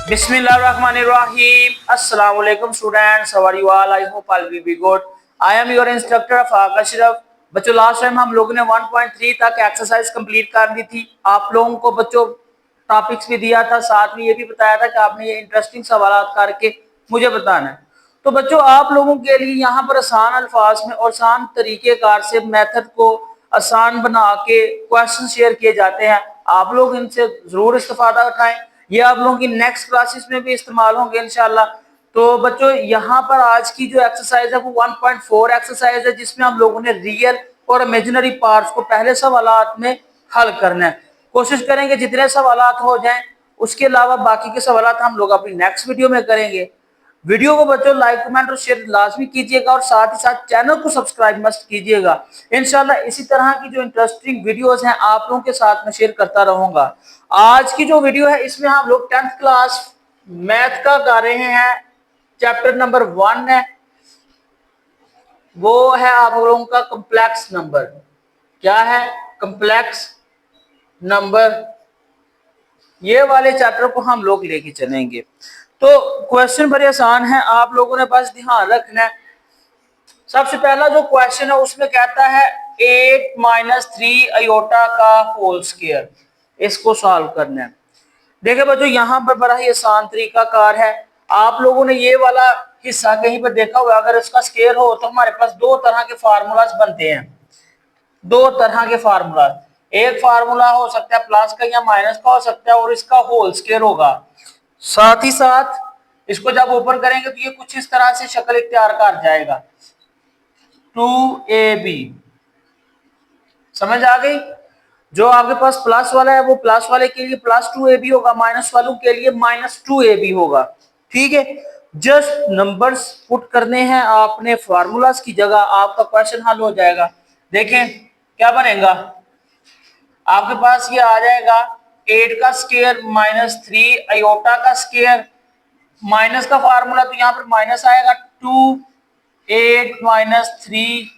Bismillahirrahmanirrahim. Assalamu alaikum students. How are you all? I hope all will be good. I am your instructor Afaq Ashraf. बच्चों last time हम लोगों ने 1.3 तक exercise complete कर दी थी। आप लोगों को बच्चों टॉपिक्स भी दिया था, साथ में ये भी बताया था कि आपने ये इंटरेस्टिंग सवाल करके मुझे बताना है। तो बच्चों आप लोगों के लिए यहाँ पर आसान अल्फाज में और आसान तरीकेकार से मेथड को आसान बना के क्वेश्चन शेयर किए जाते हैं। आप लोग इनसे जरूर इस्तेफादा उठाएं। ये आप लोगों की नेक्स्ट क्लासेस में भी इस्तेमाल होंगे इंशाल्लाह। तो बच्चों यहाँ पर आज की जो एक्सरसाइज है वो 1.4 एक्सरसाइज है, जिसमें हम लोगों ने रियल और इमेजिनरी पार्ट्स को पहले सवालात में हल करना है। कोशिश करेंगे जितने सवालात हो जाएं, उसके अलावा बाकी के सवालात हम लोग अपनी नेक्स्ट वीडियो में करेंगे। वीडियो को बच्चों लाइक कमेंट और शेयर लाजमी कीजिएगा और साथ ही साथ चैनल को सब्सक्राइब मस्ट कीजिएगा। इंशाल्लाह इसी तरह की जो इंटरेस्टिंग वीडियोस हैं आप लोगों के साथ में शेयर करता रहूंगा। आज की जो वीडियो है इसमें हम लोग 10th क्लास मैथ का कर रहे हैं। चैप्टर नंबर 1 है, वो है आप लोगों का कॉम्प्लेक्स नंबर। क्या है? Complex number. ये वाले चैप्टर को हम लोग लेके चलेंगे। तो क्वेश्चन बड़े आसान है, आप लोगों ने बस ध्यान रखना है। सबसे पहला जो क्वेश्चन है उसमें कहता है 8 - 3 अयोटा का होल स्क्वायर। इसको सॉल्व करना है। देखिए बच्चों यहाँ पर बड़ा ही आसान तरीका कार है। आप लोगों ने ये वाला हिस्सा कहीं पर देखा हुआ, अगर इसका स्क्वायर हो तो हमारे पास दो तरह के फार्मूलाज बनते हैं। दो तरह के फार्मूला, एक फार्मूला हो सकता है प्लस का या माइनस का हो सकता है, और इसका होल स्क्वायर होगा। साथ ही साथ इसको जब ओपन करेंगे तो ये कुछ इस तरह से शक्ल इख्तियार कर जाएगा, 2ab। समझ आ गई? जो आपके पास प्लस वाला है वो प्लस वाले के लिए +2ab होगा, माइनस वालों के लिए -2ab होगा। ठीक है, जस्ट नंबर्स पुट करने हैं आपने फार्मूलाज की जगह, आपका क्वेश्चन हल हो जाएगा। देखें क्या बनेगा, आपके पास ये आ जाएगा 8 का स्क्वायर -3 अयोटा का स्क्वायर। माइनस का फार्मूला तो यहाँ पर माइनस आएगा 2 8 - 3,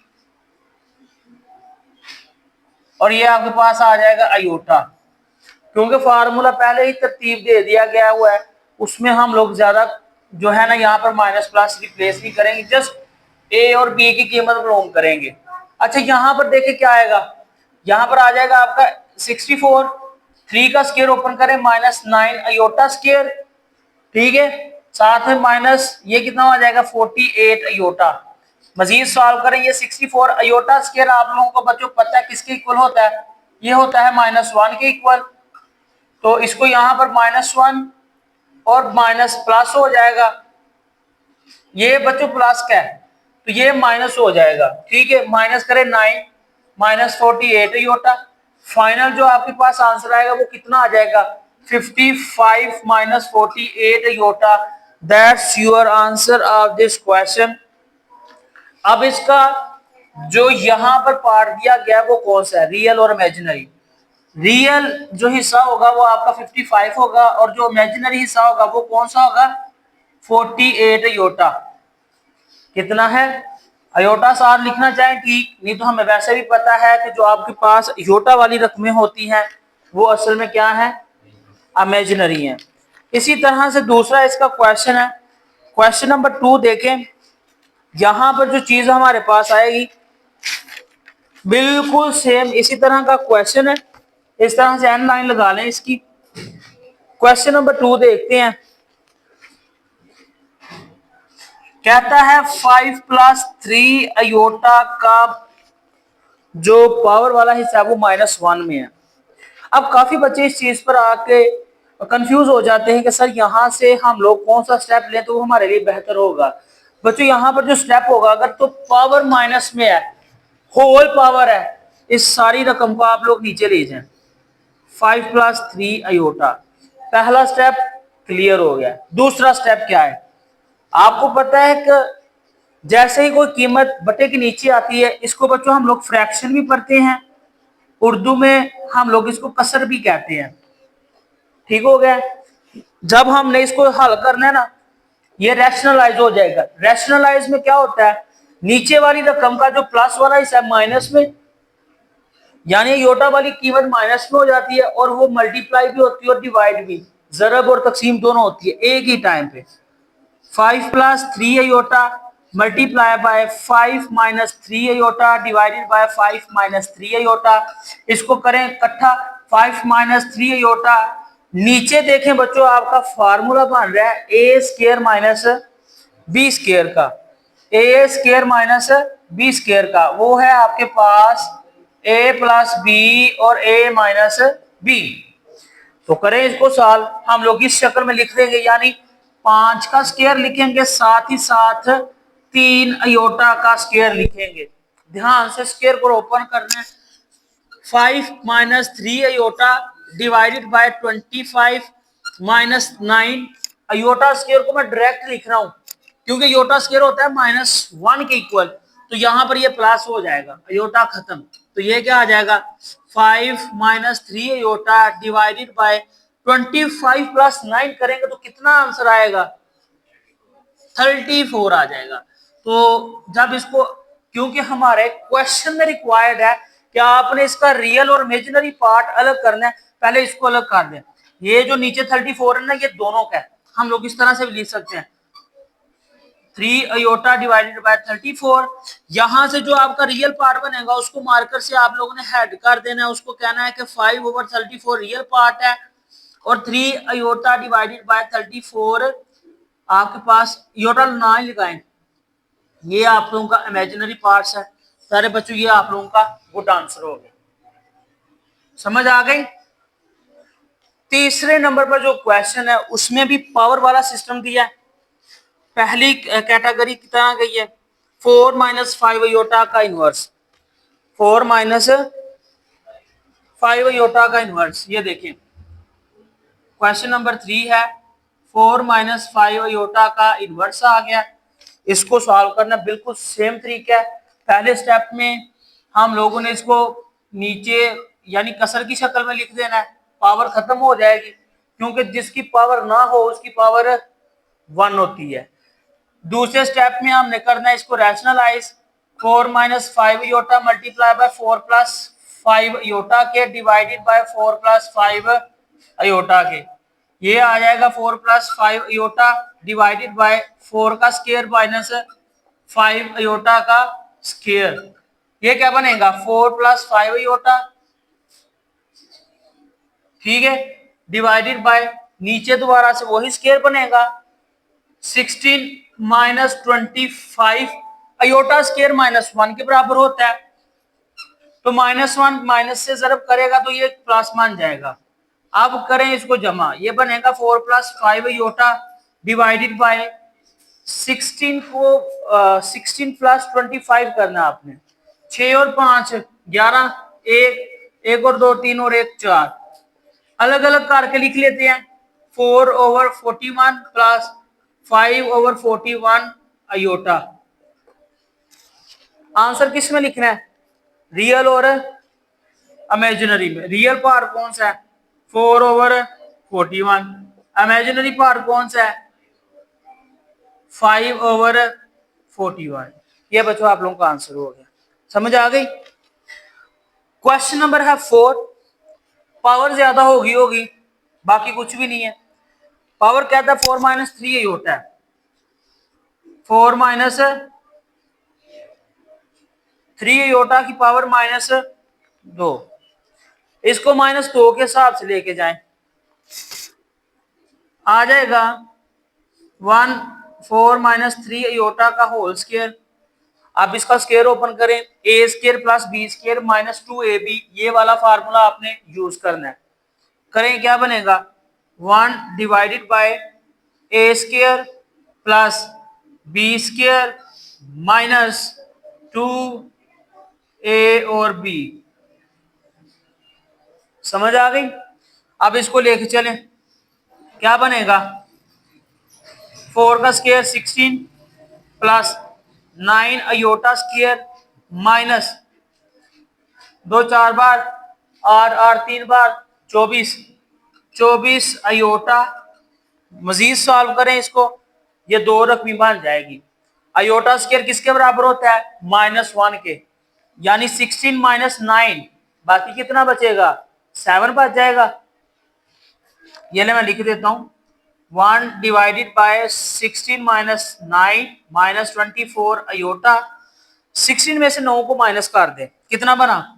और ये आपके पास आ जाएगा अयोटा। क्योंकि फार्मूला पहले ही तरतीब दे दिया गया हुआ है, उसमें हम लोग ज्यादा जो है ना यहाँ पर माइनस प्लस रिप्लेस नहीं करेंगे, जस्ट ए और बी की कीमत मालूम करेंगे। अच्छा यहाँ पर देखिए क्या आएगा, यहाँ पर आ जाएगा आपका 64। 3 का स्क्वायर ओपन करें -9 अयोटा स्क्वायर। ठीक है, साथ में माइनस ये कितना आ जाएगा 48 अयोटा। मजीद सॉल्व करें, ये 64 अयोटा स्क्वायर आप लोगों को बच्चों पता है किसके इक्वल होता है? ये होता है -1 के इक्वल। तो इसको यहाँ पर -1 और माइनस प्लस हो जाएगा। ये बच्चों प्लस का है तो ये माइनस हो जाएगा। ठीक है, माइनस करें 9 - 48 अयोटा। फाइनल जो आपके पास आंसर आएगा वो कितना आ जाएगा? 55 - 48 iota. That's your answer of this question. अब इसका जो यहाँ पर पार्ट दिया गया वो कौन सा है? रियल और इमेजिनरी। रियल जो हिस्सा होगा वो आपका 55 होगा, और जो इमेजिनरी हिस्सा होगा वो कौन सा होगा? 48 अयोटा। कितना है? अयोटा साथ लिखना चाहें ठीक, नहीं तो हमें वैसे भी पता है कि जो आपके पास अयोटा वाली रकमें होती हैं वो असल में क्या है? इमेजिनरी है। इसी तरह से दूसरा इसका क्वेश्चन है, क्वेश्चन नंबर 2 देखें। यहां पर जो चीज हमारे पास आएगी बिल्कुल सेम इसी तरह का क्वेश्चन है। इस तरह से एन लाइन लगा लें इसकी। क्वेश्चन नंबर 2 देखते हैं। कहता है 5 + 3 अयोटा का जो पावर वाला हिस्सा है वो -1 में है। अब काफी बच्चे इस चीज पर आके कंफ्यूज हो जाते हैं कि सर यहाँ से हम लोग कौन सा स्टेप लें तो वो हमारे लिए बेहतर होगा। बच्चों यहाँ पर जो स्टेप होगा, अगर तो पावर माइनस में है, होल पावर है, इस सारी रकम को आप लोग नीचे ले जाएं। 5 + 3 अयोटा, पहला स्टेप क्लियर हो गया। दूसरा स्टेप क्या है? आपको पता है कि जैसे ही कोई कीमत बटे के नीचे आती है, इसको बच्चों हम लोग फ्रैक्शन भी पढ़ते हैं, उर्दू में हम लोग इसको कसर भी कहते हैं। ठीक हो गया? जब हमने इसको हल करना है ना, ये रैशनलाइज हो जाएगा। रैशनलाइज में क्या होता है? नीचे वाली रकम का जो प्लस वाला हिस्सा है माइनस में, यानी योटा वाली कीमत माइनस में हो जाती है, और वो मल्टीप्लाई भी होती है और डिवाइड भी। जरब और तकसीम दोनों होती है एक ही टाइम पे। 5 plus 3 iota multiply by 5 minus 3 iota divided by 5 minus 3 iota. इसको करें इकट्ठा 5 माइनस 3 आयोटा। नीचे देखें बच्चों आपका फार्मूला बन रहा है ए स्क्वायर माइनस बी स्क्वायर का। ए स्क्वायर माइनस बी स्क्वायर का वो है आपके पास ए प्लस बी और ए माइनस बी। तो करें इसको सॉल्व, हम लोग इस शक्ल में लिख देंगे, यानी 5 का स्क्वायर लिखेंगे, साथ ही साथ 3 अयोटा का स्क्वायर लिखेंगे। ध्यान से स्क्वायर को ओपन करना है। 5 minus 3 iota divided by 25 minus 9। Iota square को मैं डायरेक्ट लिख रहा हूं क्योंकि अयोटा स्क्वायर होता है -1 के इक्वल, तो यहां पर ये प्लस हो जाएगा, अयोटा खत्म। तो ये क्या आ जाएगा 5 minus 3 iota divided by 25 plus 9 करेंगे तो कितना आंसर आएगा 34 आ जाएगा। तो जब इसको, क्योंकि हमारे क्वेश्चन में रिक्वायर्ड है कि आपने इसका रियल और इमेजिनरी पार्ट अलग करना है, पहले इसको अलग कर दें। ये जो नीचे 34 है ना, ये दोनों का है, हम लोग इस तरह से भी लिख सकते हैं 3 अयोटा डिवाइडेड बाय 34। यहां से जो आपका रियल पार्ट बनेगा उसको मार्कर से आप लोगों ने हेड कर देना है, उसको कहना है कि 5/34 रियल पार्ट है और 3 अयोटा डिवाइडेड बाय 34 आपके पास अयोटा ना लगाएं, ये आप लोगों का इमेजिनरी पार्ट्स है। सारे बच्चों ये आप लोगों का गुड आंसर हो गया, समझ आ गई। तीसरे नंबर पर जो क्वेश्चन है उसमें भी पावर वाला सिस्टम दिया है। पहली कैटेगरी की तरह गई है 4 माइनस 5 अयोटा का इनवर्स, 4 माइनस 5 अयोटा का इनवर्स। ये देखें क्वेश्चन नंबर 3 है 4 माइनस 5 अयोटा का इनवर्स आ गया। इसको सॉल्व करना बिल्कुल सेम तरीका है। पहले स्टेप में हम लोगों ने इसको नीचे यानी कसर की शक्ल में लिख देना है, पावर खत्म हो जाएगी क्योंकि जिसकी पावर ना हो उसकी पावर 1 होती है। दूसरे स्टेप में हमने करना है इसको rationalise, 4 minus 5 iota multiply by 4 plus 5 iota के डिवाइडेड बाय 4 प्लस 5 अयोटा के। ये आ जाएगा 4 प्लस 5 अयोटा डिवाइडेड बाय 4 का स्क्वायर माइनस 5 अयोटा का स्क्वायर। ये क्या बनेगा 4 प्लस 5 अयोटा, ठीक है, डिवाइडेड बाय नीचे दोबारा से वही स्क्वायर बनेगा 16 माइनस 25 अयोटा स्क्वायर -1 के बराबर होता है, तो -1 माइनस से जरब करेगा तो ये प्लस मान जाएगा। अब करें इसको जमा, ये बनेगा 4 प्लस 5 अयोटा डिवाइडेड बाय 16 को 16 प्लस 25 करना आपने, 6 और 5 11, 1 और 2 3 और 1 4, अलग अलग करके लिख लेते हैं 4/41 प्लस 5/41 अयोटा। आंसर किस में लिखना है रियल और इमेजिनरी में। रियल पार्ट कौन सा है 4/41, इमेजिनरी पार्ट कौन सा है 5/41। ये बच्चों आप लोगों का आंसर हो गया, समझ आ गई। क्वेश्चन नंबर है 4, पावर ज्यादा होगी बाकी कुछ भी नहीं है। पावर कहता है 4 माइनस 3 अयोटा है, 4 माइनस 3 अयोटा की पावर -2। इसको -2 के हिसाब से लेके जाएं, आ जाएगा 1 4 माइनस 3 अयोटा का होल स्क्वायर। अब इसका स्क्वायर ओपन करें, A square plus B square -2ab, ये वाला फार्मूला आपने यूज करना है। करें क्या बनेगा 1 divided by A square plus B square -2a और b। समझ आ गई। अब इसको लेके चलें, क्या बनेगा 4 का square 16 plus 9 iota square minus 2 4 बार और 3 बार 24 अयोटा। मजीद सॉल्व करें इसको, ये 2 रकमी बन जाएगी। अयोटा स्क्वायर किसके बराबर होता है -1 के, यानी 16 माइनस 9, बाकी कितना बचेगा 7 बच जाएगा। ये ले मैं लिख देता हूँ, 1 divided by 16 minus 9 minus 24 iota. 16 में से 9 को माइनस कर दे, कितना बना?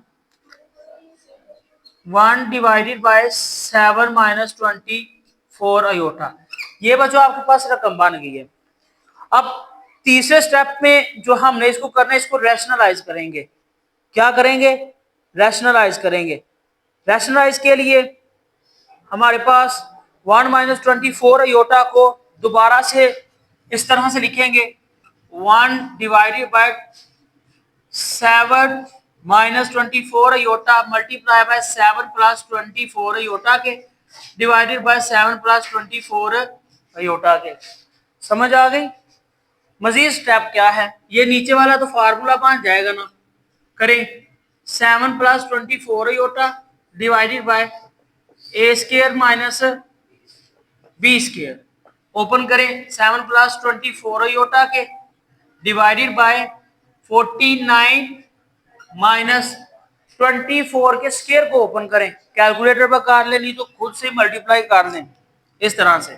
1 डिवाइडेड बाय 7 माइनस 24 अयोटा। ये बच्चों आपके पास रकम बन गई है। अब तीसरे स्टेप में जो हमने इसको करना है, इसको रैशनलाइज करेंगे। क्या करेंगे? रैशनलाइज करेंगे। रैशनलाइज के लिए हमारे पास 1 माइनस 24 अयोटा को दोबारा से इस तरह से लिखेंगे, 1 divided by 7 minus 24 iota multiply by 7 plus 24 iota के डिवाइडेड बाय 7 प्लस 24 अयोटा के। समझ आ गई? मजीद स्टेप क्या है? ये नीचे वाला तो फार्मूला बन जाएगा ना, करें 7 plus 24 iota divided by A square minus B square. Open करें 7 प्लस 24 अयोटा के डिवाइडेड बाय 49 माइनस 24 के स्क्वायर को ओपन करें, कैलकुलेटर पर कर ले, नहीं तो खुद से मल्टीप्लाई कर लें इस तरह से।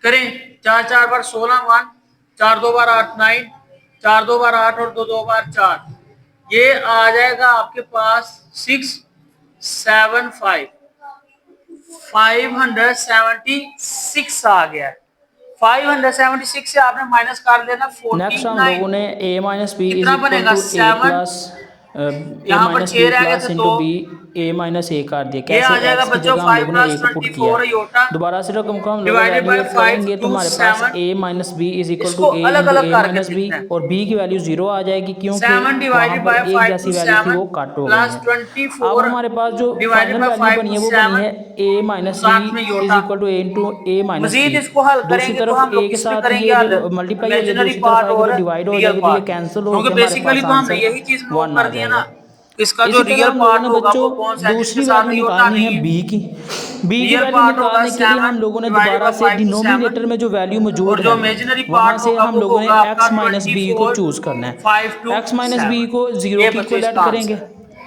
करें 4 4 बार 16 1, 4 2 बार 8 9, 4 2 बार 8 और 2 2 बार 4। ये आ जाएगा आपके पास 675 576 आ गया है। 576 से आपने माइनस कर देना 49। नेक्स्ट हम लोगों ने a माइनस बी कितना बनेगा? a 7 प्लस यहाँ पर 6 रह गया इंटू तो बी a माइनस ए कर दिया। ये आ कैसे? जाएगा x की बच्चों जगह हम 5 लोगों ने प्लस a को पुट 24 किया। अयोटा दोबारा से रकम को हम लोग डिवाइडेड बाय वैल्यूएट 5 करेंगे तो हमारे to पास 7। a minus B is equal इसको टू a अलग इंटू अलग a करके माइनस बी लिखना है। और b की वैल्यू 0 आ जाएगी क्योंकि 7 वहाँ डिवाइडेड पर बाय एक 5 जैसी to वैल्यू थी 7 वो कट हो गई प्लस है। 24 अब हमारे पास जो डिवाइडेड फाइनल बाय वैल्यू 5 बनी है to वो बनी 7 है a माइनस साथ में B is iota. Equal to a into a minus मजीद बी। इसको हल दूसरी करेंगे तो तरफ हम a लोग के इसमें साथ करेंगे ये हल जो मल्टीप्लाई हो जाएगी, इमेजिनरी दूसरी तरफ पार्ट आएगा और तो डिवाइड हो रियल जाएगी तो ये पार्ट, कैंसिल क्योंकि होकर हमारे बेसिकली पास तो हमने आंसर यही चीज नोट 1 कर आ दी है ना। जाएगा। इसका जो इसी तरह रियल हम लोगों पार्ट ने होगा वो बच्चों कौन सा है जिसके दूसरी साथ वैल्यू योटा निकालनी नहीं है है? बी की। बी की रियल वैल्यू पार्ट होगा निकालने के लिए 7 हम लोगों ने डिवाइडेड दोबारा बाय से 5 to 7 डिनोमिनेटर में जो वैल्यू मौजूद और जो है इमेजिनरी वहां पार्ट से होगा हम वो लोगों ने होगा आपका x माइनस बी को 24 चूज करना है। 5 to x माइनस बी 7। को जीरो ये की बच्चों इक्वल ऐड इसका करेंगे। आंसर है।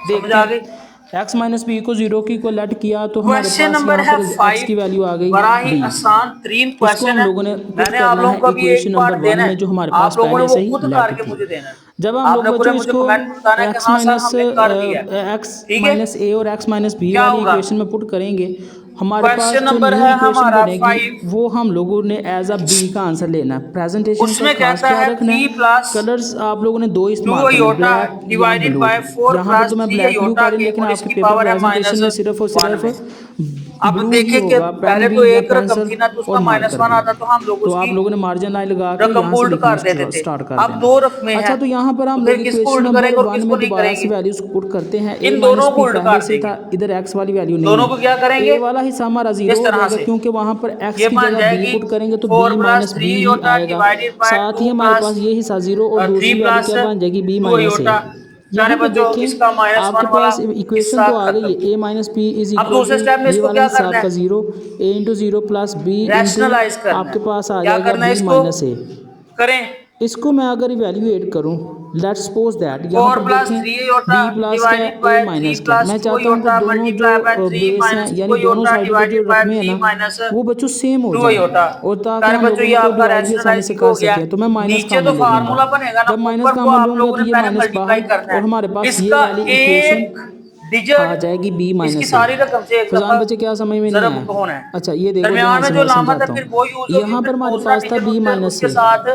समझ देखते आ गई? हैं x माइनस बी को जीरो की इक्वल ऐड किया तो हमारे क्वेश्चन पास नंबर यहाँ है पर x 5, की वैल्यू आ गई बड़ा ही b। आसान तरीन इसको क्वेश्चन हम है। लोगों ने पुट मैंने आप करना लोगों है को भी इक्वेशन एक नंबर पार्ट 1 देना में है, जो हमारे आप पास लोगों ने पहले वो से ही खुद लेट करके थी। मुझे देना है। जब हम लोग आपने पूरे बच्चों मुझे इसको कमेंट में बताना है कि x हाँ सर माइनस हमने कर दिया है। x ठीक है, माइनस ए और x माइनस बी क्या वाली होगा? इक्वेशन में पुट करेंगे हमारे पास क्वेश्चन जो नंबर न्यू है इक्वेशन हमारा बनेगी 5, वो हम लोगों ने एज अ बी का आंसर लेना है। प्रेजेंटेशन का उसमें खास कहता क्या है रखना 3 है, प्लस कलर्स आप लोगों ने दो 2 इस्तेमाल करने, अयोटा ब्लैक या डिवाइडेड ब्लू। बाय 4 यहाँ पर प्लस तो मैं 3 ब्लैक ब्लू अयोटा कर रही हूँ के लेकिन और आपके इसकी पेपर पावर है प्रेजेंटेशन में सिर्फ और -1 सिर्फ में। अब ब्लू ही देखें कि होगा, पेन पहले भी तो या एक रकम पेंसिल थी ना तो उसका और मार्कर -1 भी। आता तो हम लोग तो उसकी आप लोगों ने मार्जिन लाइन लगा के रकम यहाँ से उल्ट लिखना कर देते थे। स्टार्ट कर अब देना। 2 रकमें अच्छा, हैं तो यहाँ पर तो हम फिर लोग किसको इक्वेशन उल्ट नंबर करेंगे और 1 किसको में नहीं दोबारा से करेंगे? वैल्यूज पुट करते हैं। a इन माइनस दोनों को बी उल्ट पहले कर से था, देंगे। इधर x वाली वैल्यू नहीं दोनों को क्या है। करेंगे? a वाला हिस्सा हमारा जीरो इस हो तरह जाएगा से क्योंकि वहाँ पर x ये की बन जगह b जाएगी पुट करेंगे तो 4 b प्लस माइनस 3 बी ही अयोटा आएगा। डिवाइडेड बाय साथ 2 ही हमारे प्लस पास ये हिस्सा जीरो और 3 दूसरी वैल्यू प्लस क्या बन जाएगी b 2 माइनस ए। अयोटा। प्यारे यहाँ पे बच्चों इसका देखें -1 आपके वाला पास इक्वेशन हिस्सा तो आ गई खत्म। है a माइनस बी इज अब इक्वल दूसरे टू स्टेप में ये इसको वाला क्या हिस्सा करना आपका है? Zero a into zero plus B into rationalise करना आपके है। पास आ क्या जाएगा करना है b इसको? माइनस ए। करें इसको मैं अगर इवेल्युएट करूं, लेट्स सपोज दैट यहाँ 4 पर प्लस देखें 3 अयोटा b प्लस क्या डिवाइडेड है a बाय 3 माइनस क्या है। प्लस मैं 2 चाहता हूँ कि अयोटा दोनों जो मल्टीप्लाई बाय 3 बेस हैं माइनस 2 यानी दोनों अयोटा साइडों पे जो डिवाइडेड बाय रकमें हैं 3 ना माइनस वो बच्चों सेम हो 2 जाएं अयोटा। और ताकि प्यारे हम बच्चों लोग ये इनको आपका डिवाइड भी आसानी से रैशनलाइजिंग कर हो गया। सकें। तो मैं माइनस नीचे तो कॉमन ले लूँगा। फार्मूला बनेगा ना, जब माइनस ऊपर को कॉमन आप लूँगा लोगों तो ने ये पहले माइनस मल्टीप्लाई बाहर करना और है। हमारे पास ये इसका वाली इक्वेशन एक आ डिजिट जाएगी b इसकी माइनस ए। सारी रकम से एक फजान दफा बच्चे क्या समझ में नहीं जरब आया? होना है। अच्छा ये देखो दरमियान ध्यान में से जो मैं लामत है समझाता फिर वो हूँ। यूज होगी, यहाँ फिर पर हमारे दूसरा पास था डिजिट b उसके माइनस उसके ए साथ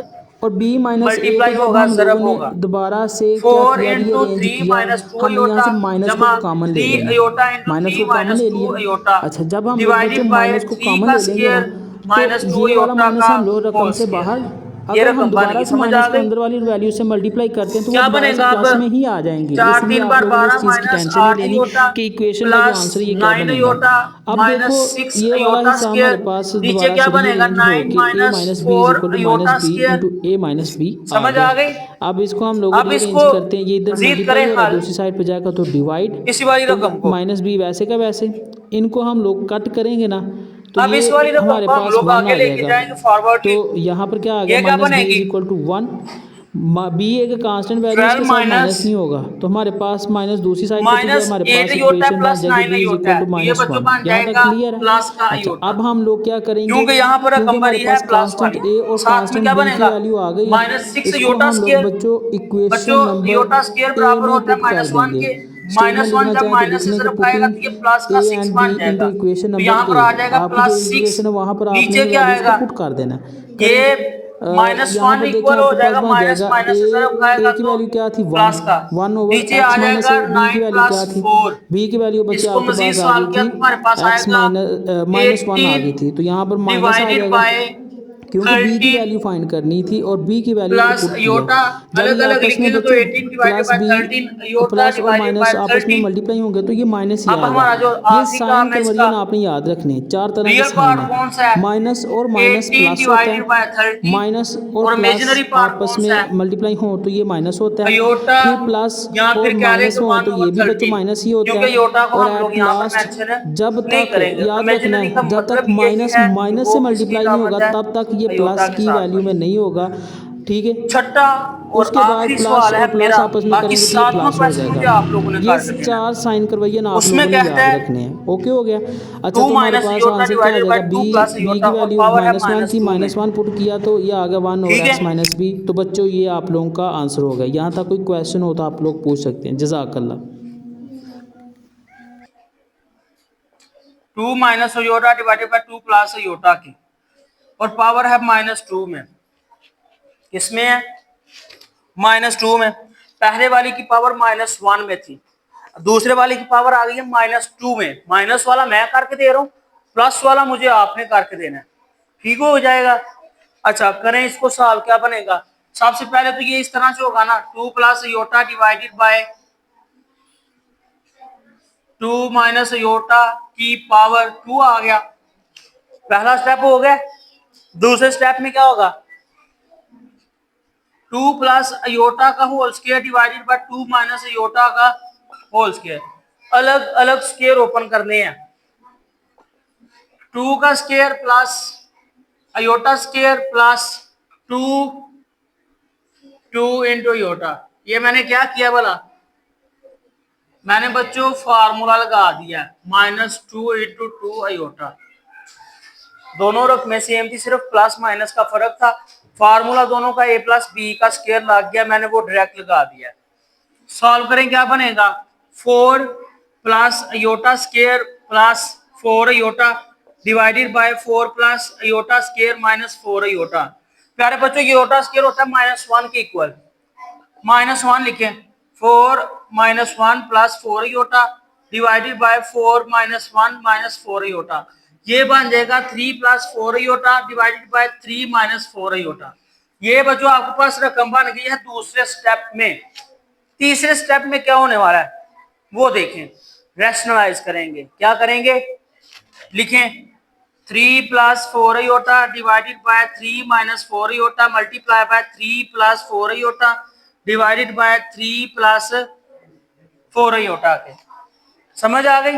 और b माइनस ए को मल्टीप्लाई जब होगा, हम लोगों जरब ने होगा। दोबारा से क्या 4 किया, इंटू रीअरेंज 3 किया, माइनस 2 हमने यहाँ अयोटा से माइनस को जमा कॉमन ले 3 लेना। अयोटा इंटू माइनस 3 को कॉमन माइनस ले 2 लिया। अयोटा अच्छा, जब हम लोग बच्चों डिवाइडेड बाय माइनस को 3 कॉमन का ले लेंगे ना स्क्वायर तो माइनस 2 ये वाला अयोटा माइनस का हम लोग रकम होल से स्क्वायर। बाहर, ये अगर हम रकम बन दोबारा गई, से समझ माइनस आ को गई? अंदर वाली वैल्यू से मल्टीप्लाई करते हैं तो वो क्या दोबारा से बनेगा अब? प्लस में ही आ जाएंगे। 4 इसलिए 3 आप बार लोगों ने इस 12 चीज़ की माइनस टेंशन नहीं 8 लेनी अयोटा कि इक्वेशन का जो प्लस आंसर ये क्या 9 बनेगा। अयोटा अब देखो माइनस 6 ये वाला अयोटा हिस्सा हमारे स्क्वायर। पास नीचे दोबारा क्या से बनेगा? रीअरेंज हो 9 के a minus minus B is 4 equal to iota minus B square. Into A minus B आ समझ आ गया। गई? अब इसको हम लोग अब रीअरेंज इसको करते हैं, ये इधर मजीद मल्टीप्लाई करें हो रहा है, हल दूसरी साइड पे जाएगा तो डिवाइड, इसी वाली तो रकम को। माइनस बी वैसे का वैसे इनको हम लोग कट करेंगे ना तो अब ये इस वाली रकम हमारे को हम पास लोग 1 आगे आ लेके जाएगा। जाएंगे फॉरवर्ड। तो यहाँ पर क्या आ गया, ये क्या माइनस बी बनेगी? इज इक्वल टू 1 बी एक कांस्टेंट वैल्यू, 12 इसके साथ माइनस माइनस नहीं होगा, तो हमारे पास माइनस दूसरी साइड पे, तो ये माइनस हमारे 8 पास अयोटा इक्वेशन प्लस बन जाएगी 9 बी इज अयोटा इक्वल है, टू तो ये माइनस बच्चों वन। बन यहाँ तक जाएगा क्लियर है? प्लस का अच्छा, अयोटा, अब हम लोग क्या करेंगे, क्योंकि यहाँ पर क्योंकि रकम हमारे बड़ी है पास प्लस कांस्टेंट वाली, ए और साथ में कांस्टेंट क्या बी की बनेगा वैल्यू आ गई है, माइनस 6 इसको अयोटा हम लोग स्केयर। बच्चों बच्चों इक्वेशन नंबर अयोटा स्केयर ए बराबर में होता है पुट कर माइनस वन देंगे। के, माइनस स्टेटमेंट वन लिखना जब चाहे तो माइनस लिख से लें कि तरफ आएगा पुटिंग तो ये प्लस ए का 6 एंड बी बन इनटू जाएगा, इक्वेशन तो नंबर यहाँ पर ए, आ जाएगा आपकी जो प्लस 6। इक्वेशन है वहाँ पर आपने नीचे ये क्या वैल्यूज को आएगा, पुट कर देना है। ये करें, माइनस यहाँ वन पर देखें इक्वल हो आपके पास जाएगा बन माइनस जाएगा माइनस से तरफ ए आएगा की तो वैल्यू क्या थी, वन, प्लस का, वन ओवर नीचे एक्स आ माइनस जाएगा बी की 9 वैल्यू क्या प्लस थी, 4। बी की वैल्यू बच्चे इसको आपके मजीद पास आ गई सॉल्व किया थी तो हमारे पास एक्स आएगा माइनस वन आ गई 18 थी, तो यहाँ पर माइनस आ डिवाइडेड जाएगा, बाय क्योंकि बी की 13 वैल्यू फाइंड करनी थी और बी की वैल्यू को प्लस पुट किया। अयोटा, जब अलग ये अलग आपस में लिखेंगे तो बच्चों 18 divided plus by B 13 iota plus और डिवाइडेड माइनस बाय आपस में 13। मल्टीप्लाई होंगे तो ये माइनस ही अब आएगा। हमारा जो ये आखिरी साइन काम है इसका, कन्वर्जन आपने याद रखने हैं, चार तरह के रियल साइन पार्ट है, कौन सा है, माइनस और माइनस 18 प्लस होता डिवाइडेड बाय है, 13, माइनस और और प्लस इमेजिनरी पार्ट आपस कौन सा है में मल्टीप्लाई हो तो ये माइनस होता है, अयोटा, फिर प्लस या और फिर कह लें माइनस कि हो 1 तो ये ओवर भी बच्चों 13, माइनस ही होता क्योंकि है। अयोटा को और हम लोग एट यहाँ पर लास्ट मेंशन जब नहीं तक करेंगे, याद रखना इमेजिनरी का है, जब तक मतलब यही माइनस है कि माइनस वो से किसकी मल्टीप्लाई नहीं होगा इलामत है, तब तक ये अयोटा प्लस के की साथ वैल्यू में बने। नहीं होगा। ठीक है, छठा और उसके बाद आखिरी प्लस सवाल और है प्लस मेरा, आपस में बाकी करेंगे तो ये सातवां प्लस हो क्वेश्चन जाएगा। मुझे आप लोगों ने ये करके देना है। चार साइन करवाइए ना, आप उसमें लोगों ने कहता याद है रखने हैं। ओके हो गया। अच्छा, 2 तो हमारे माइनस पास अयोटा आंसर क्या आ डिवाइडेड बाय जाएगा, 2 बी प्लस बी अयोटा की और वैल्यू पावर है -1 थी, -2 में, -1 पुट किया तो ये आ गया 1 ओवर ठीक है। X minus B. तो बच्चों ये आप लोगों का आंसर हो गया। यहाँ तक कोई क्वेश्चन हो तो आप लोग पूछ सकते हैं। जज़ाकल्लाह। 2 minus iota divided by 2 plus aorta की, और पावर है -2 में, किसमें है -2 में। पहले वाली की पावर -1 में थी, दूसरे वाले की पावर आ गई है -2 में। माइनस वाला मैं करके दे रहा हूं, प्लस वाला मुझे आपने करके देना है, ठीक हो जाएगा। अच्छा करें इसको सॉल्व, क्या बनेगा। सबसे पहले तो ये इस तरह से होगा ना, 2 plus iota divided by 2 minus aorta की पावर 2 आ गया, पहला स्टेप हो गया। दूसरे स्टेप में क्या होगा, 2 प्लस अयोटा का whole square divided by 2 minus iota का होल स्क्वायर। अलग अलग स्क्वायर ओपन करने हैं, 2 का square plus iota square plus 2 into iota. ये मैंने क्या किया भला, मैंने बच्चों फार्मूला लगा दिया, -2 इंटू 2 अयोटा। दोनों रकमें सेम थी, सिर्फ प्लस माइनस का फर्क था। फार्मूला दोनों का a प्लस बी का स्क्वायर लग गया, मैंने वो डायरेक्ट लगा दिया। सॉल्व करें, क्या बनेगा, 4 plus iota square plus 4 iota divided by 4 plus iota square minus 4 iota. प्यारे बच्चों अयोटा स्क्वायर होता है -1 के इक्वल, -1 लिखें, 4 -1 plus 4 iota divided by 4 -1 minus 4 iota. ये बन जाएगा 3 plus 4 iota divided by 3 minus 4 iota. ये बच्चों आपके पास रकम बन गई है दूसरे स्टेप में। तीसरे स्टेप में क्या होने वाला है वो देखें, रैशनलाइज करेंगे। क्या करेंगे, लिखें 3 plus 4 iota divided by 3 minus 4 iota multiply by 3 plus 4 iota divided by 3 plus 4 iota के। समझ आ गई।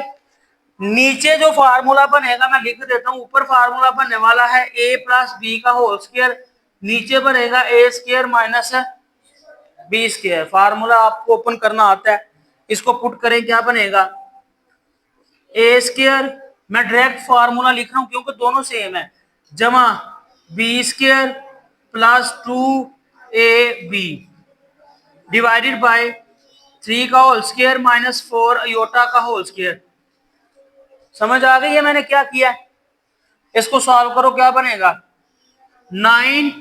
नीचे जो फार्मूला बनेगा मैं लिख देता हूं, ऊपर फार्मूला बनने वाला है a प्लस बी का होल स्क्वायर, नीचे बनेगा a square minus B square. Formula आपको ओपन करना आता है, इसको पुट करें, क्या बनेगा, a स्क्वायर, मैं डायरेक्ट फार्मूला लिख रहा हूं क्योंकि दोनों सेम है, जमा B square plus 2ab divided by 3 का होल स्क्वायर माइनस 4 अयोटा का होल स्क्वायर। समझ आ गई है मैंने क्या किया है। इसको सॉल्व करो, क्या बनेगा, 9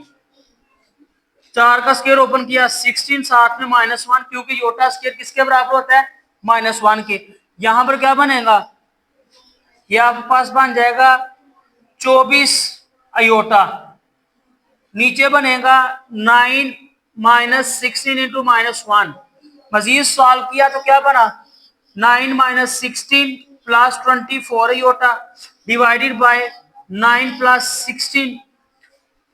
4 का स्क्वायर ओपन किया 16 साथ में -1, क्योंकि योटा स्क्वायर किसके बराबर होता है, -1 के। यहां पर क्या बनेगा, ये आपके पास बन जाएगा 24 अयोटा, नीचे बनेगा 9 माइनस 16 इंटू -1। मजीद सॉल्व किया तो क्या बना, 9 minus 16 plus 24 iota divided by 9 plus 16।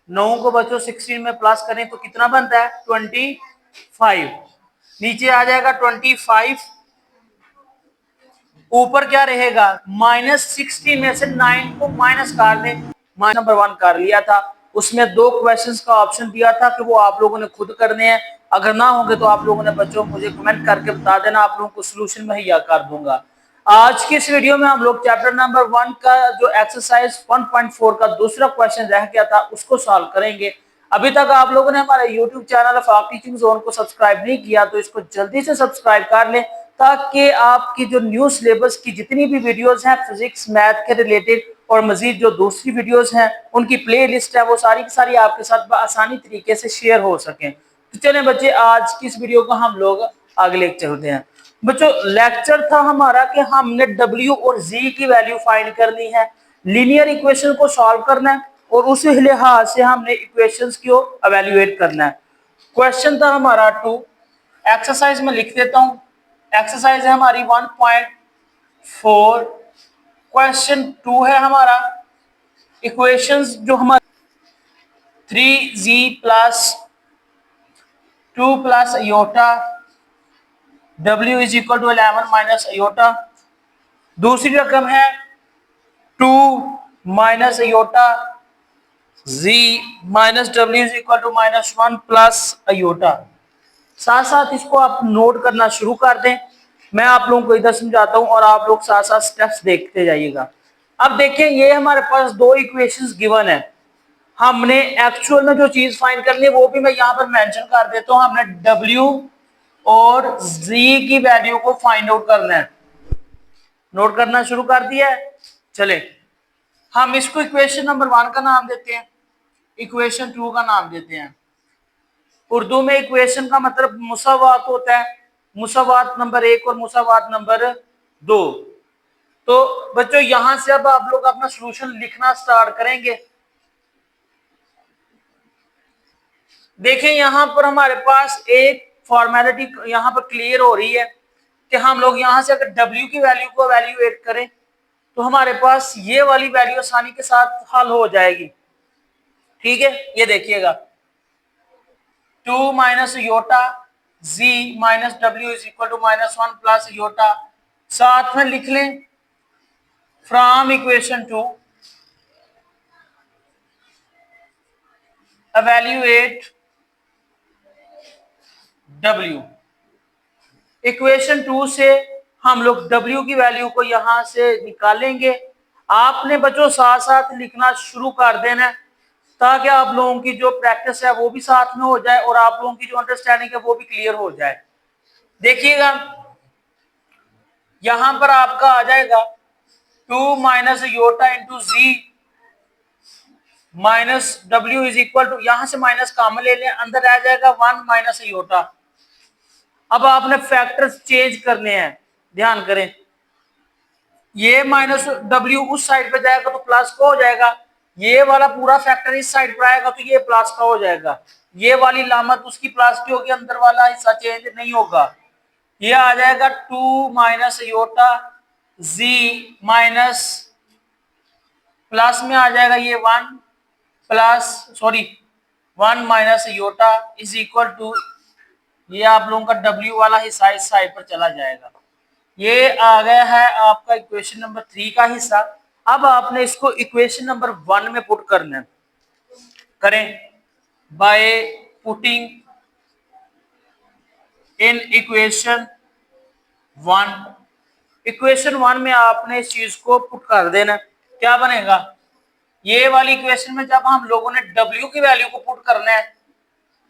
9 को बच्चों 16 में प्लस करें तो कितना बनता है, 25। नीचे आ जाएगा 25, ऊपर क्या रहेगा, -16 में से 9 को माइनस कर दें, नंबर 1 कर लिया था, उसमें 2 क्वेश्चंस का ऑप्शन दिया था कि वो आप लोगों ने खुद करने हैं। अगर ना होंगे तो आप लोगों ने बच्चों मुझे कमेंट करके बता देना, आप लोगों को सोल्यूशन मुहैया कर दूंगा। आज की इस वीडियो में हम लोग चैप्टर नंबर 1 का जो एक्सरसाइज 1.4 का दूसरा क्वेश्चन रह गया था उसको सॉल्व करेंगे। अभी तक आप लोगों ने हमारे YouTube channel Afaq teaching zone को सब्सक्राइब नहीं किया तो इसको जल्दी से सब्सक्राइब कर लें, ताकि आपकी जो न्यू सिलेबस की जितनी भी वीडियोस हैं फिजिक्स मैथ के रिलेटेड और मजीद जो दूसरी वीडियोस हैं उनकी प्ले लिस्ट है वो सारी की सारी आपके साथ आसानी तरीके से शेयर हो सकें। तो चलें बच्चे, आज की इस वीडियो को हम लोग आगे लेकर चलते हैं। बच्चों, लेक्चर था हमारा कि हमने W और Z की वैल्यू फाइंड करनी है, लीनियर इक्वेशन को सॉल्व करना है और उसी लिहाज से हमने इक्वेशंस को एवेल्युएट करना है। क्वेश्चन था हमारा 2, एक्सरसाइज में लिख देता हूं। एक्सरसाइज है हमारी 1.4, क्वेश्चन 2 है हमारा। इक्वेशंस जो हमारे 3z plus 2 plus iota W is equal to 11 minus iota. दूसरी रकम है 2 minus iota Z minus W is equal to -1 plus iota. साथ साथ इसको आप नोट करना शुरू कर दें, मैं आप लोगों को इधर समझाता हूं और आप लोग साथ साथ स्टेप्स देखते जाइएगा। अब देखें, ये हमारे पास 2 इक्वेशंस गिवन है, हमने एक्चुअल में जो चीज फाइंड करनी है वो भी मैं यहाँ पर मेंशन कर देता हूँ। हमने W और Z की वैल्यू को फाइंड आउट करना है। नोट करना शुरू कर दिया है। चले, हम इसको इक्वेशन नंबर 1 का नाम देते हैं, इक्वेशन 2 का नाम देते हैं। उर्दू में इक्वेशन का मतलब मुसावात होता है, मुसावात नंबर 1 और मुसावात नंबर 2। तो बच्चों, यहां से अब आप लोग अपना सॉल्यूशन लिखना स्टार्ट करेंगे। देखें, यहां पर हमारे पास एक फॉर्मेलिटी यहां पर क्लियर हो रही है कि हम लोग यहां से अगर W की वैल्यू को एवेल्युएट करें तो हमारे पास ये वाली वैल्यू आसानी के साथ हल हो जाएगी। ठीक है, ये देखिएगा, 2 minus iota Z minus W is equal to -1 plus iota. साथ में लिख लें from equation 2 evaluate W। Equation 2 से हम लोग W की वैल्यू को यहां से निकालेंगे। आपने बच्चों साथ साथ लिखना शुरू कर देना है, ताकि आप लोगों की जो प्रैक्टिस है वो भी साथ में हो जाए और आप लोगों की जो अंडरस्टैंडिंग है वो भी क्लियर हो जाए। देखिएगा, यहां पर आपका आ जाएगा 2 minus iota into Z minus W is equal to, यहां से माइनस कॉमन ले लें, अंदर आ जाएगा 1 माइनस योटा। अब आपने फैक्टर्स चेंज करने हैं, ध्यान करें, ये माइनस W उस साइड पे जाएगा तो प्लस का हो जाएगा, ये वाला पूरा फैक्टर इस साइड पर आएगा तो ये प्लस का हो जाएगा, ये वाली लामत उसकी प्लस की होगी, अंदर वाला हिस्सा चेंज नहीं होगा। ये आ जाएगा 2 minus iota Z minus plus में आ जाएगा ये 1 minus iota is equal to, ये आप लोगों का W वाला हिस्सा इस साइड पर चला जाएगा। ये आ गया है आपका इक्वेशन नंबर 3 का हिस्सा। अब आपने इसको इक्वेशन नंबर 1 में पुट करना है। करें by putting in equation 1। Equation 1 में आपने इस चीज को पुट कर देना। क्या बनेगा, ये वाली इक्वेशन में जब हम लोगों ने W की वैल्यू को पुट करना है,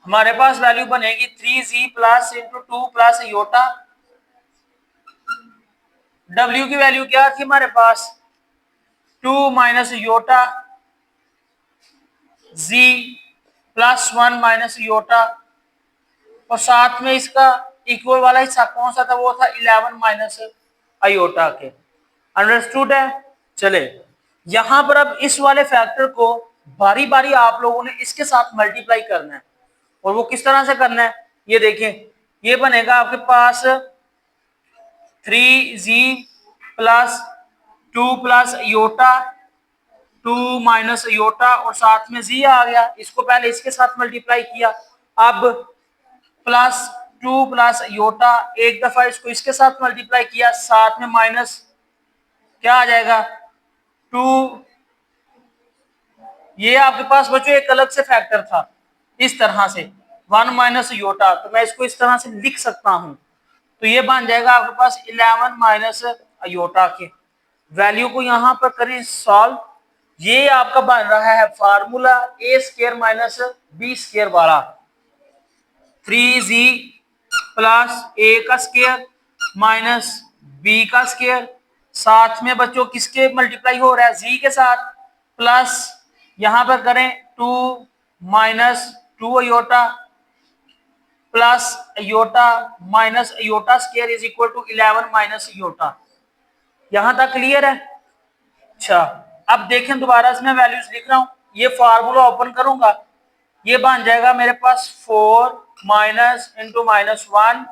हमारे पास वैल्यू बनेगी 3Z plus into 2 plus iota. W की वैल्यू क्या थी हमारे पास, 2 minus iota Z plus 1 minus iota, और साथ में इसका इक्वल वाला हिस्सा कौन सा था, वो था 11 माइनस आयोटा के। अंडरस्टूड है। चले, यहां पर अब इस वाले फैक्टर को बारी बारी आप लोगों ने इसके साथ मल्टीप्लाई करना है, और वो किस तरह से करना है ये देखें। ये बनेगा आपके पास 3Z plus 2 plus iota 2 minus iota, और साथ में Z आ गया, इसको पहले इसके साथ मल्टीप्लाई किया, अब प्लस 2 प्लस योटा, एक दफा इसको इसके साथ मल्टीप्लाई किया, साथ में माइनस क्या आ जाएगा 2 ये आपके पास बच्चों एक अलग से फैक्टर था इस तरह से 1 माइनस योटा, तो मैं इसको इस तरह से लिख सकता हूं। तो ये बन जाएगा आपके पास 11 माइनस अयोटा के। वैल्यू को यहां पर करें सॉल्व। ये आपका बन रहा है फार्मूला ए स्क्वायर माइनस बी स्क्वायर वाला, 3z प्लस ए का स्क्वायर माइनस बी का स्क्वायर, साथ में बच्चों किसके मल्टीप्लाई हो रहा है, जी के साथ, प्लस यहां पर करें 2 minus 2 iota plus iota minus iota square is equal to 11 minus iota. यहां तक क्लियर है? अच्छा, अब देखें दोबारा से मैं वैल्यूज लिख रहा हूं, ये फार्मूला ओपन करूंगा, ये बन जाएगा मेरे पास 4 माइनस इंटू माइनस 1,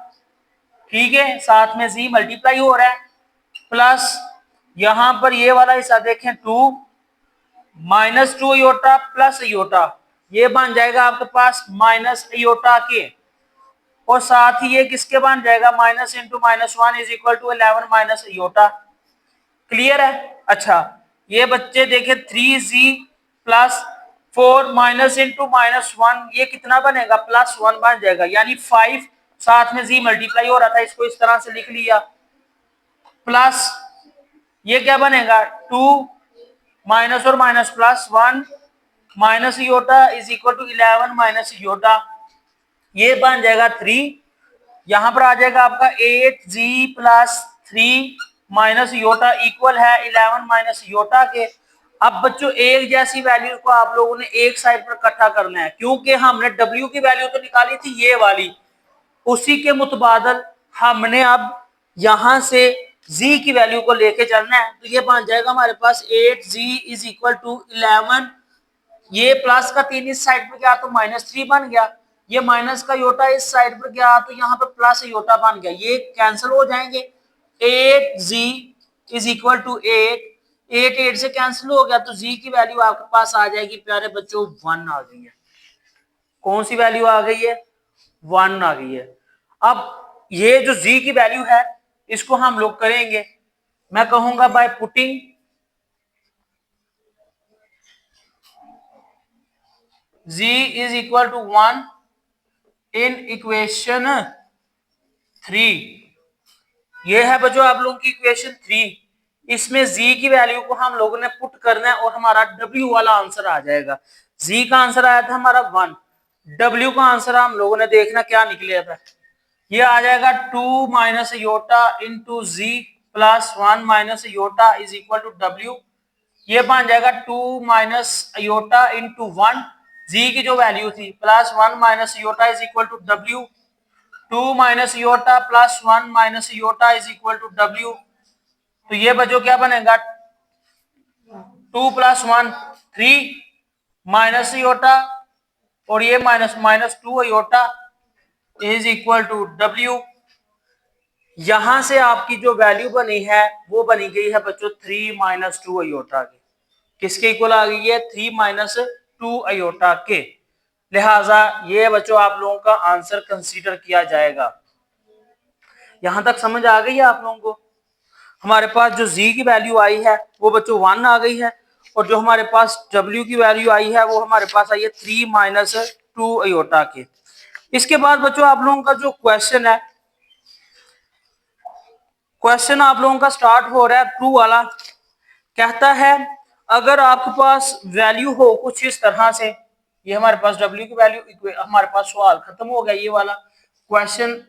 ठीक है, साथ में जी मल्टीप्लाई हो रहा है, प्लस यहां पर ये वाला हिस्सा देखें 2 माइनस 2 अयोटा प्लस अयोटा, ये बन जाएगा आपके पास माइनस अयोटा के, और साथ ही ये किसके बन जाएगा, minus into minus 1 is equal to 11 minus iota. Clear है? अच्छा, ये बच्चे देखें 3z plus 4 minus into minus 1, ये कितना बनेगा, प्लस 1 बन जाएगा, यानी 5, साथ में z मल्टीप्लाई हो रहा था, इसको इस तरह से लिख लिया, प्लस ये क्या बनेगा 2 माइनस और minus plus 1 minus iota is equal to 11 minus iota, ये बन जाएगा 3, यहां पर आ जाएगा आपका 8z plus 3 minus Yotta equal है 11 माइनस योटा के। अब बच्चों एक जैसी वैल्यू को आप लोगों ने एक साइड पर इकट्ठा करना है, क्योंकि हमने w की वैल्यू तो निकाली थी ये वाली, उसी के मुतबादल हमने अब यहां से z की वैल्यू को लेके चलना है। तो ये बन जाएगा हमारे पास 8z इज इक्वल टू 11, ये प्लस का 3 इस साइड पर गया तो माइनस 3 बन गया, ये माइनस का योटा इस साइड पर गया तो यहाँ पर प्लस योटा बन गया, ये कैंसिल हो जाएंगे, 8z इज इक्वल टू 8 से कैंसिल हो गया, तो z की वैल्यू आपके पास आ जाएगी प्यारे बच्चों 1 आ गई है। कौन सी वैल्यू आ गई है, 1 आ गई है। अब ये जो z की वैल्यू है इसको हम लोग करेंगे, मैं कहूंगा by putting z is equal to 1 in equation 3, ये है बच्चों आप लोगों की इक्वेशन 3, इसमें z की वैल्यू को हम लोगों ने पुट करना है और हमारा w वाला आंसर आ जाएगा। z का आंसर आया था हमारा 1, w का आंसर हम लोगों ने देखना क्या निकले था, ये आ जाएगा 2 minus iota into z plus 1 minus iota is equal to w, ये बन जाएगा 2 माइनस योटा इंटू 1, z की जो वैल्यू थी, plus 1 minus iota is equal to w, 2 minus iota plus 1 minus iota is equal to w, तो ये बच्चों क्या बनेगा 2 प्लस 1 3 माइनस योटा और ये minus minus 2 iota is equal to w। यहां से आपकी जो वैल्यू बनी है वो बनी गई है बच्चों 3 माइनस 2 अयोटा की, किसके इक्वल आ गई है, 3 माइनस 2 अयोटा के, लिहाजा ये बच्चों आप लोगों का आंसर कंसीडर किया जाएगा। यहां तक समझ आ गई है आप लोगों को? हमारे पास जो z की वैल्यू आई है वो बच्चों 1 आ गई है, और जो हमारे पास w की वैल्यू आई है वो हमारे पास आई है 3 माइनस 2 अयोटा के। इसके बाद बच्चों आप लोगों का जो क्वेश्चन है, क्वेश्चन आप लोगों का स्टार्ट हो रहा है ट्रू वाला, कहता है अगर आपके पास वैल्यू हो कुछ इस तरह से, ये हमारे पास w की वैल्यू, हमारे पास सवाल खत्म हो गया, ये वाला क्वेश्चन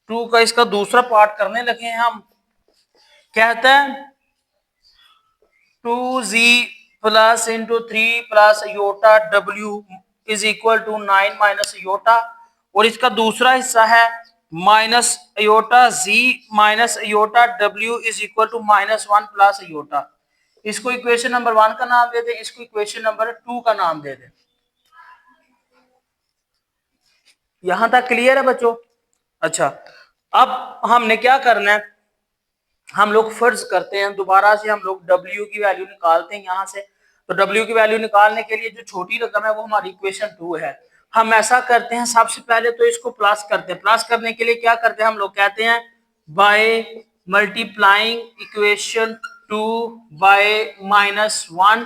2 का इसका दूसरा पार्ट करने लगे हैं हम। कहता है 2z plus into 3 plus iota w is equal to 9 minus iota, और इसका दूसरा हिस्सा है minus iota z minus iota w is equal to minus 1 plus iota. इसको इक्वेशन नंबर 1 का नाम दे दें, इसको इक्वेशन नंबर 2 का नाम दे दें। यहां तक क्लियर है बच्चों? अच्छा, अब हमने क्या करना है, हम लोग फर्ज करते हैं दोबारा से हम लोग w की वैल्यू निकालते हैं यहां से, तो w की वैल्यू निकालने के लिए जो छोटी रकम है वो हमारी इक्वेशन 2 है। हम ऐसा करते हैं सबसे पहले तो इसको प्लस करते हैं, प्लस करने के लिए क्या करते हैं हम लोग, कहते हैं bye multiplying equation 2 bye minus 1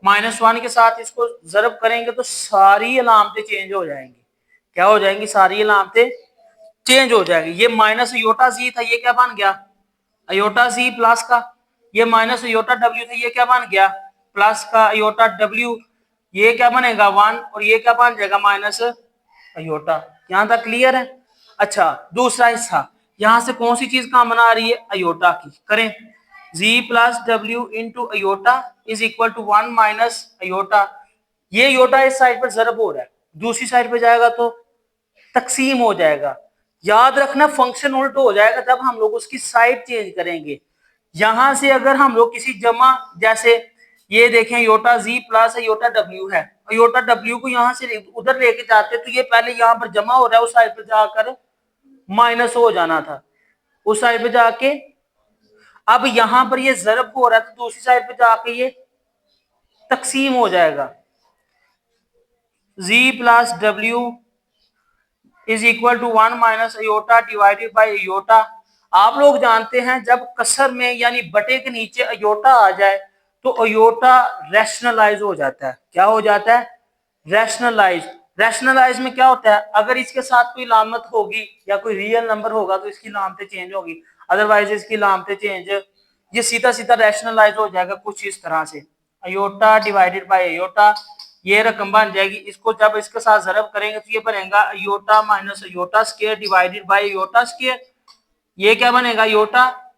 -1 के साथ इसको ज़रब करेंगे तो सारी अलामतें चेंज हो जाएंगी। क्या हो जाएंगी? सारी अलामतें चेंज हो जाएगी। ये माइनस अयोटा जी था, ये क्या बन गया? अयोटा जी प्लस का। ये माइनस अयोटा डब्ल्यू था, ये क्या बन गया? प्लस का अयोटा डब्ल्यू। ये क्या बनेगा? 1 और ये क्या बन जाएगा? Minus iota. यहां तक क्लियर है? अच्छा, दूसरा हिस्सा, यहां से कौन सी चीज काम बना रही है? अयोटा की। करें, z plus W into iota is equal to 1 minus iota. ये अयोटा इस साइड पर ज़रब हो रहा है, दूसरी साइड पे जाएगा तो तकसीम हो जाएगा। याद रखना, फंक्शन उल्ट हो जाएगा जब हम लोग उसकी साइड चेंज करेंगे। यहां से अगर हम लोग किसी जमा, जैसे ये देखें योटा जी प्लस योटा डब्ल्यू है, योटा डब्ल्यू को यहां से उधर लेके जाते तो ये पहले यहां पर जमा हो रहा है, उस साइड पर जाकर माइनस हो जाना था, उस साइड पे जाके। अब यहां पर ये ज़रब हो रहा है तो दूसरी साइड पे जाके ये तकसीम हो जाएगा। G plus W is equal to 1 minus iota divided by iota. आप लोग जानते हैं जब कसर में यानी बटे के नीचे अयोटा आ जाए तो अयोटा रैशनलाइज हो जाता है। क्या हो जाता है? रैशनलाइज। रैशनलाइज में क्या होता है? अगर इसके साथ कोई लामत होगी या कोई रियल नंबर होगा तो इसकी लामतें चेंज होगी, अदरवाइज इसकी लामतें चेंज, ये सीधा सीधा रैशनलाइज हो जाएगा कुछ इस तरह से। अयोटा डिवाइडेड बाई अयोटा, ये रकम बन जाएगी। इसको जब इसके साथ ज़रब करेंगे तो ये बनेगा iota minus iota square divided by iota square. ये क्या बनेगा? अयोटा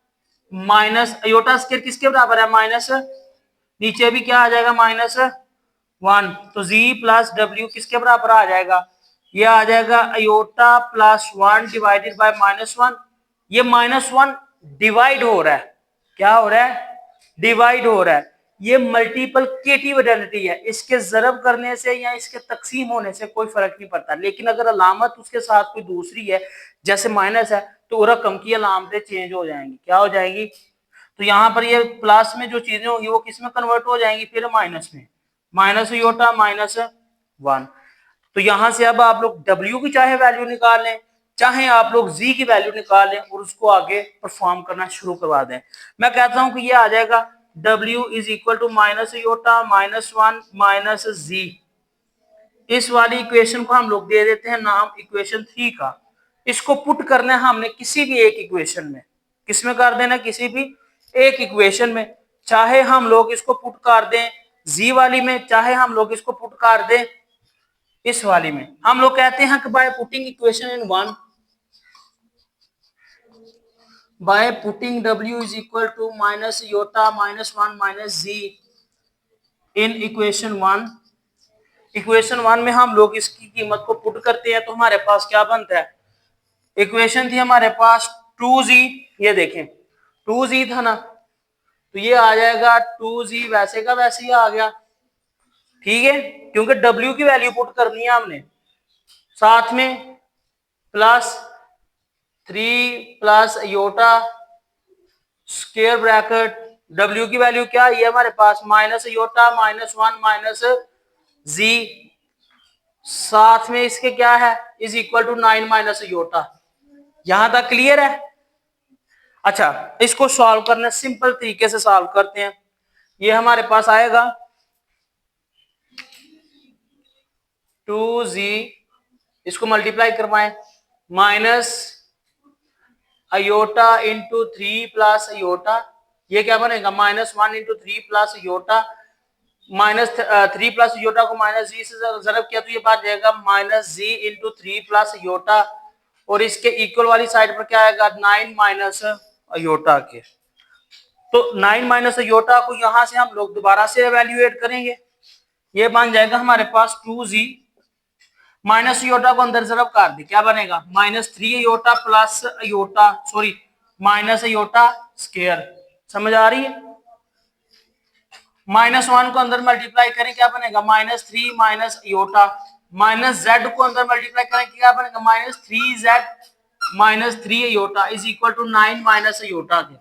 माइनस अयोटा स्क्वायर किसके बराबर है? माइनस, नीचे भी क्या आ जाएगा? -1। तो z प्लस डब्ल्यू किसके बराबर आ जाएगा? ये आ जाएगा अयोटा प्लस 1 डिवाइडेड बाय -1। ये -1 डिवाइड हो रहा है। क्या हो रहा है? डिवाइड हो रहा है। ये मल्टीप्लिकेटिव आइडेंटिटी है, इसके ज़रब करने से या इसके तकसीम होने से कोई फर्क नहीं पड़ता। लेकिन अगर अलामत उसके साथ कोई दूसरी है, जैसे माइनस है, तो रकम की अलामतें चेंज हो जाएंगी। क्या हो जाएगी? तो यहाँ पर ये प्लस में जो चीजें होंगी वो किस में कन्वर्ट हो जाएंगी? फिर माइनस में। Minus iota -1। तो यहां से अब आप लोग W की चाहे वैल्यू निकाल लें, चाहे आप लोग Z की वैल्यू निकाल लें और उसको आगे परफॉर्म करना शुरू करवा दें। मैं कहता हूं कि ये आ जाएगा W is equal to minus iota -1 minus Z। इस वाली इक्वेशन को हम लोग दे देते हैं नाम इक्वेशन 3 का। इसको पुट करना है हमने किसी भी एक इक्वेशन में। किसमें कर देना? किसी भी एक इक्वेशन में। चाहे हम लोग इसको पुट कर दें जी वाली में, चाहे हम लोग इसको पुट कर दें इस वाली में। हम लोग कहते हैं कि by putting equation in one, by putting W is equal to minus iota -1 minus Z in equation 1। Equation 1 में हम लोग इसकी कीमत को पुट करते हैं तो हमारे पास क्या बनता है? इक्वेशन थी हमारे पास 2z, ये देखें 2z था ना, तो ये आ जाएगा 2z वैसे का वैसे ही आ गया। ठीक है, क्योंकि W की वैल्यू पुट करनी है हमने, साथ में +3 plus iota square bracket. W की वैल्यू क्या है हमारे पास? माइनस योटा -1 माइनस जी, साथ में इसके क्या है? Is equal to 9 minus iota. यहां तक क्लियर है? अच्छा, इसको सॉल्व करना सिंपल तरीके से सॉल्व करते हैं। ये हमारे पास आएगा 2z, इसको मल्टीप्लाई करवाएं, minus iota into 3 plus aorta. ये क्या बनेगा? -1 into 3 plus aorta, -3 plus aorta को माइनस जी से ज़रब किया तो ये बात जाएगा -z इंटू 3 प्लस अयोटा, और इसके इक्वल वाली साइड पर क्या आएगा? 9 माइनस अयोटा के। तो 9 माइनस अयोटा को यहां से हम लोग दोबारा से एवेल्युएट करेंगे, ये बन जाएगा हमारे पास 2z माइनस अयोटा को अंदर ज़रब कर दे, क्या बनेगा? -3 iota plus iota, sorry minus iota square. समझ आ रही है? -1 को अंदर मल्टीप्लाई करें क्या बनेगा? -3 माइनस अयोटा, माइनस z को अंदर मल्टीप्लाई करें क्या बनेगा? -3z minus 3 iota is equal to 9 minus iota के।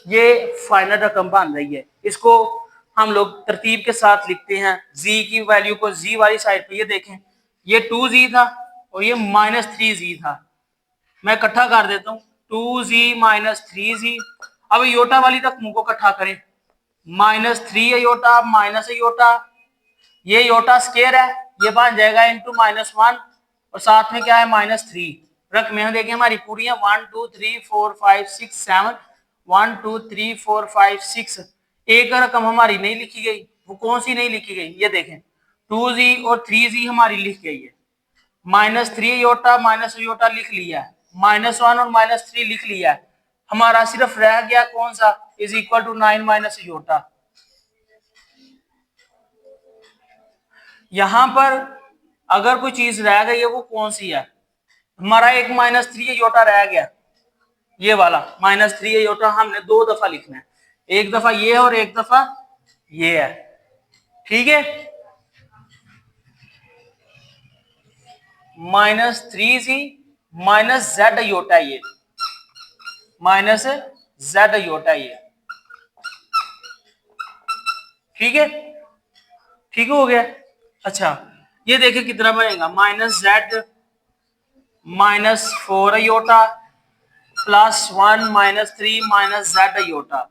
ये फाइनल रकम बन रही है। इसको हम लोग तरतीब के साथ लिखते हैं, z की वैल्यू को z वाली साइड पे, ये देखें ये 2z था और ये -3z था। मैं इकट्ठा कर देता हूँ 2z माइनस 3z। अब योटा वाली रकमों को इकट्ठा करें, -3 अयोटा माइनस अयोटा, ये अयोटा स्क्वायर है, ये बन जाएगा इंटू -1 और साथ में क्या है -3। रकमें देखिए हमारी पूरी है 1 2 3 4 5 6 7 1 2 3 4 5 6। एक रकम हमारी नहीं लिखी गई, वो कौन सी नहीं लिखी गई, ये देखें 2z और 3z हमारी लिख गई है। -3 अयोटा माइनस अयोटा लिख लिया है, -1 और -3 लिख लिया है, हमारा सिर्फ रह गया कौन सा, is equal to 9 minus iota. यहां पर अगर कोई चीज रह गई है वो कौन सी है, हमारा एक -3 अयोटा रह गया, ये वाला -3 अयोटा हमने 2 दफा लिखना है, एक दफा ये है और एक दफा ये है, ठीक है। -3z माइनस जेड अयोटा, ये माइनस जेड अयोटा, ये ठीक है, ठीक हो गया। अच्छा ये देखिए कितना बनेगा, -z -4 iota +1 -3 minus z iota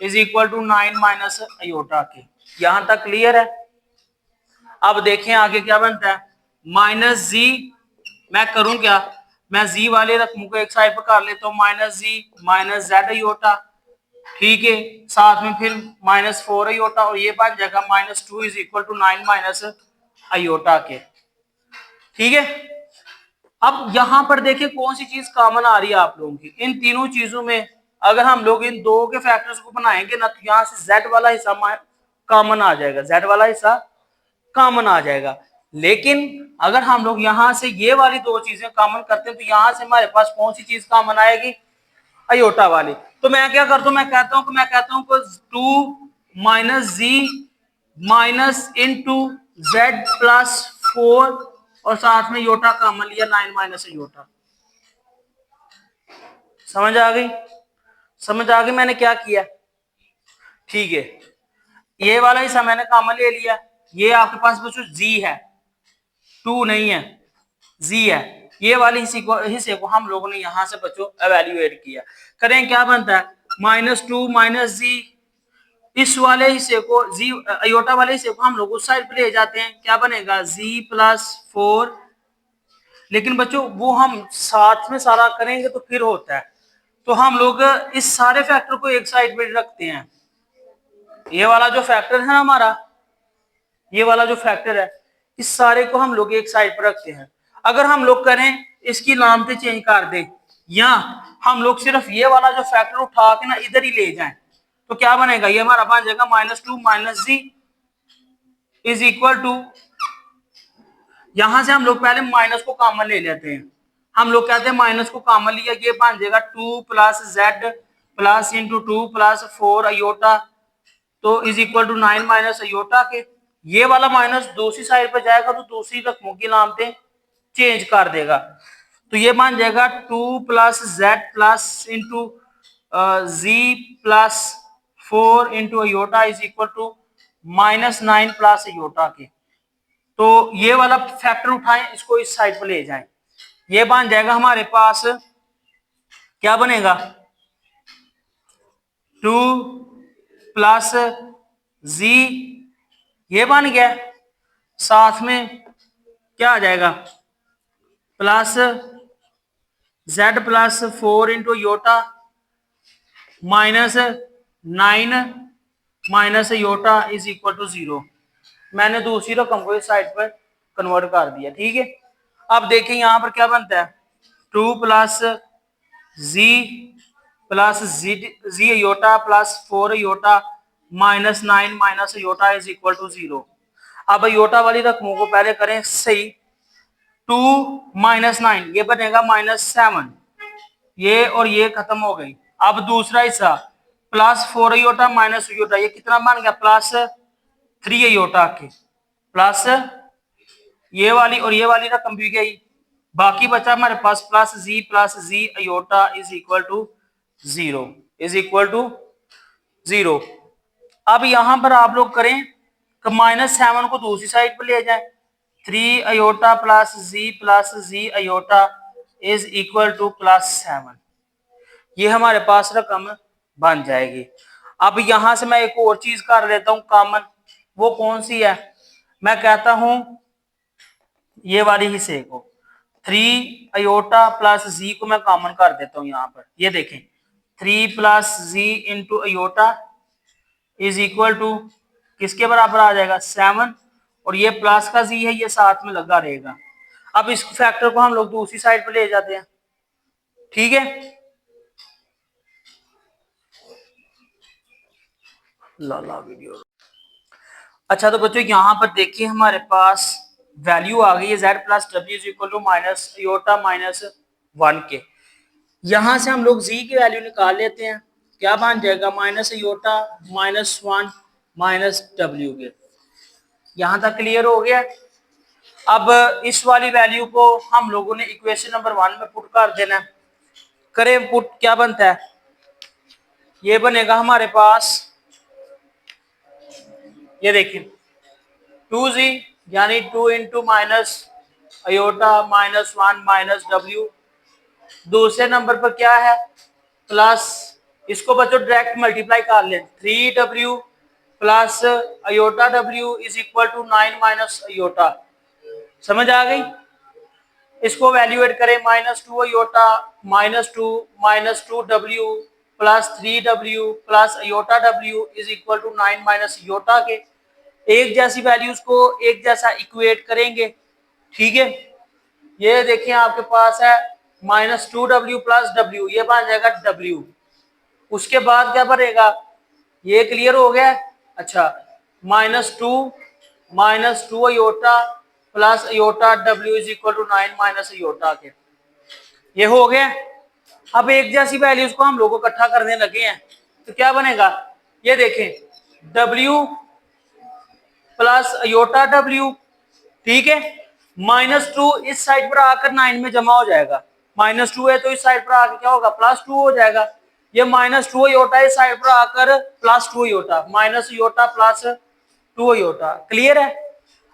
is equal to 9 minus iota के। यहां तक क्लियर है। अब देखें आगे क्या बनता है, -z, मैं करूं क्या, मैं z वाले रकमों को एक साइड पर कर लेता हूं, -z माइनस जेड अयोटा, ठीक है, साथ में फिर -4 अयोटा और ये बन जाएगा -2 is equal to 9 minus iota के, ठीक है। अब यहां पर देखिए कौन सी चीज कॉमन आ रही है आप लोगों की, इन तीनों चीजों में अगर हम लोग इन दो के फैक्टर्स को बनाएंगे ना, तो यहां से z वाला हिस्सा कॉमन आ जाएगा, z वाला हिस्सा कॉमन आ जाएगा। लेकिन अगर हम लोग यहां से ये वाली दो चीजें कॉमन करते हैं तो यहां से हमारे पास कौन सी चीज कॉमन आएगी, अयोटा वाली। तो मैं क्या करता हूं, मैं कहता हूं 2 minus z minus into Z plus 4 और साथ में योटा कॉमन लिया 9 माइनस योटा। समझ आ गई, समझ आ गई मैंने क्या किया, ठीक है। ये वाला हिस्सा मैंने कॉमन ले लिया, ये आपके पास बच्चों जी है, 2 नहीं है, जी है। ये वाले हिस्से को हम लोगों ने यहां से बच्चों एवेल्युएट किया, करें क्या बनता है, -2 माइनस जी, इस वाले हिस्से को जी अयोटा वाले हिस्से को हम लोग उस साइड पे ले जाते हैं, क्या बनेगा जी प्लस 4। लेकिन बच्चों वो हम साथ में सारा करेंगे तो फिर होता है, तो हम लोग इस सारे फैक्टर को एक साइड पे रखते हैं। ये वाला जो फैक्टर है ना हमारा, ये वाला जो फैक्टर है, इस सारे को हम लोग एक साइड पर रखते हैं। अगर हम लोग करें इसकी लामतें चेंज कर दें, या हम लोग सिर्फ ये वाला जो फैक्टर उठा के ना इधर ही ले जाएं, तो क्या बनेगा, ये हमारा बन जाएगा -2 minus g is equal to, यहां से हम लोग पहले माइनस को कॉमन ले लेते हैं, हम लोग कहते हैं माइनस को कॉमन लिया, ये बन जाएगा 2 plus Z plus into 2 plus 4 iota, तो is equal to 9 minus iota के। ये वाला माइनस दूसरी साइड पर जाएगा तो दूसरी रकमों की लामतें चेंज कर देगा, तो ये बन जाएगा 2 plus Z plus into g plus 4 into iota is equal to -9 plus iota के। तो ये वाला फैक्टर उठाएं, इसको इस साइड पर ले जाएं, ये बन जाएगा हमारे पास, क्या बनेगा, 2 प्लस जी, ये बन गया, साथ में क्या आ जाएगा, plus Z plus 4 into iota -9 minus iota is equal to 0। मैंने दूसरी रकम को इस साइड पर कन्वर्ट कर दिया, ठीक है। अब देखिए यहां पर क्या बनता है, 2 plus g iota plus 4 iota -9 minus iota is equal to 0। अब योटा वाली रकमों को पहले करें सही, 2 -9 ये बनेगा -7, ये और ये खत्म हो गई। अब दूसरा हिस्सा प्लस 4 अयोटा माइनस अयोटा, ये कितना बन गया, +3 अयोटा के, प्लस ये वाली और ये वाली रकम भी गई, बाकी बचा हमारे पास plus ji iota is equal to 0, is equal to 0। अब यहां पर आप लोग करें कि -7 को दूसरी साइड पर ले जाएं, 3 iota plus ji iota is equal to +7, ये हमारे पास रकम बन जाएगी। अब यहां से मैं एक और चीज कर लेता हूं कॉमन, वो कौन सी है, मैं कहता हूं ये वाली ही से को 3 अयोटा प्लस जी को मैं कॉमन कर देता हूं यहां पर। ये देखें 3 plus g into iota is equal to किसके बराबर आ जाएगा 7, और ये प्लस का जी है ये साथ में लगा रहेगा। अब इस फैक्टर को हम लोग दूसरी साइड पर ले जाते हैं, ठीक है। लाला वीडियो। अच्छा तो बच्चों यहां पर देखिए हमारे पास वैल्यू आ गई है z plus W is equal to minus iota minus 1 के। यहां से हम लोग z की वैल्यू निकाल लेते हैं, क्या बन जाएगा minus iota minus 1 minus W के। यहां तक क्लियर हो गया। अब इस वाली वैल्यू को हम लोगों ने इक्वेशन नंबर 1 में पुट कर देना है। करें पुट, क्या बनता है, ये बनेगा हमारे पास, ये देखिए 2z यानी 2 into minus iota minus 1 minus W. दूसरे नंबर पर क्या है प्लस, इसको बच्चों डायरेक्ट मल्टीप्लाई कर लें 3w plus iota w is equal to 9 minus iota. समझ आ गई। इसको वैल्यूएट करें -2 अयोटा -2 डब्ल्यू plus 3w plus iota w is equal to 9 minus iota के। एक जैसी वैल्यूज को एक जैसा इक्वेट करेंगे, ठीक है। ये देखिए आपके पास है -2w प्लस w, ये बन जाएगा w। उसके बाद क्या बनेगा, ये क्लियर हो गया। अच्छा -2 iota plus iota w is equal to 9 minus iota के, ये हो गया। अब एक जैसी वैल्यूज को हम लोग इकट्ठा करने लगे हैं तो क्या बनेगा, ये देखें w प्लस अयोटा w, ठीक है। -2 इस साइड पर आकर 9 में जमा हो जाएगा, -2 है तो इस साइड पर आकर क्या होगा +2 हो जाएगा। ये -2 अयोटा इस साइड पर आकर +2 iota, minus iota plus 2 iota, clear है।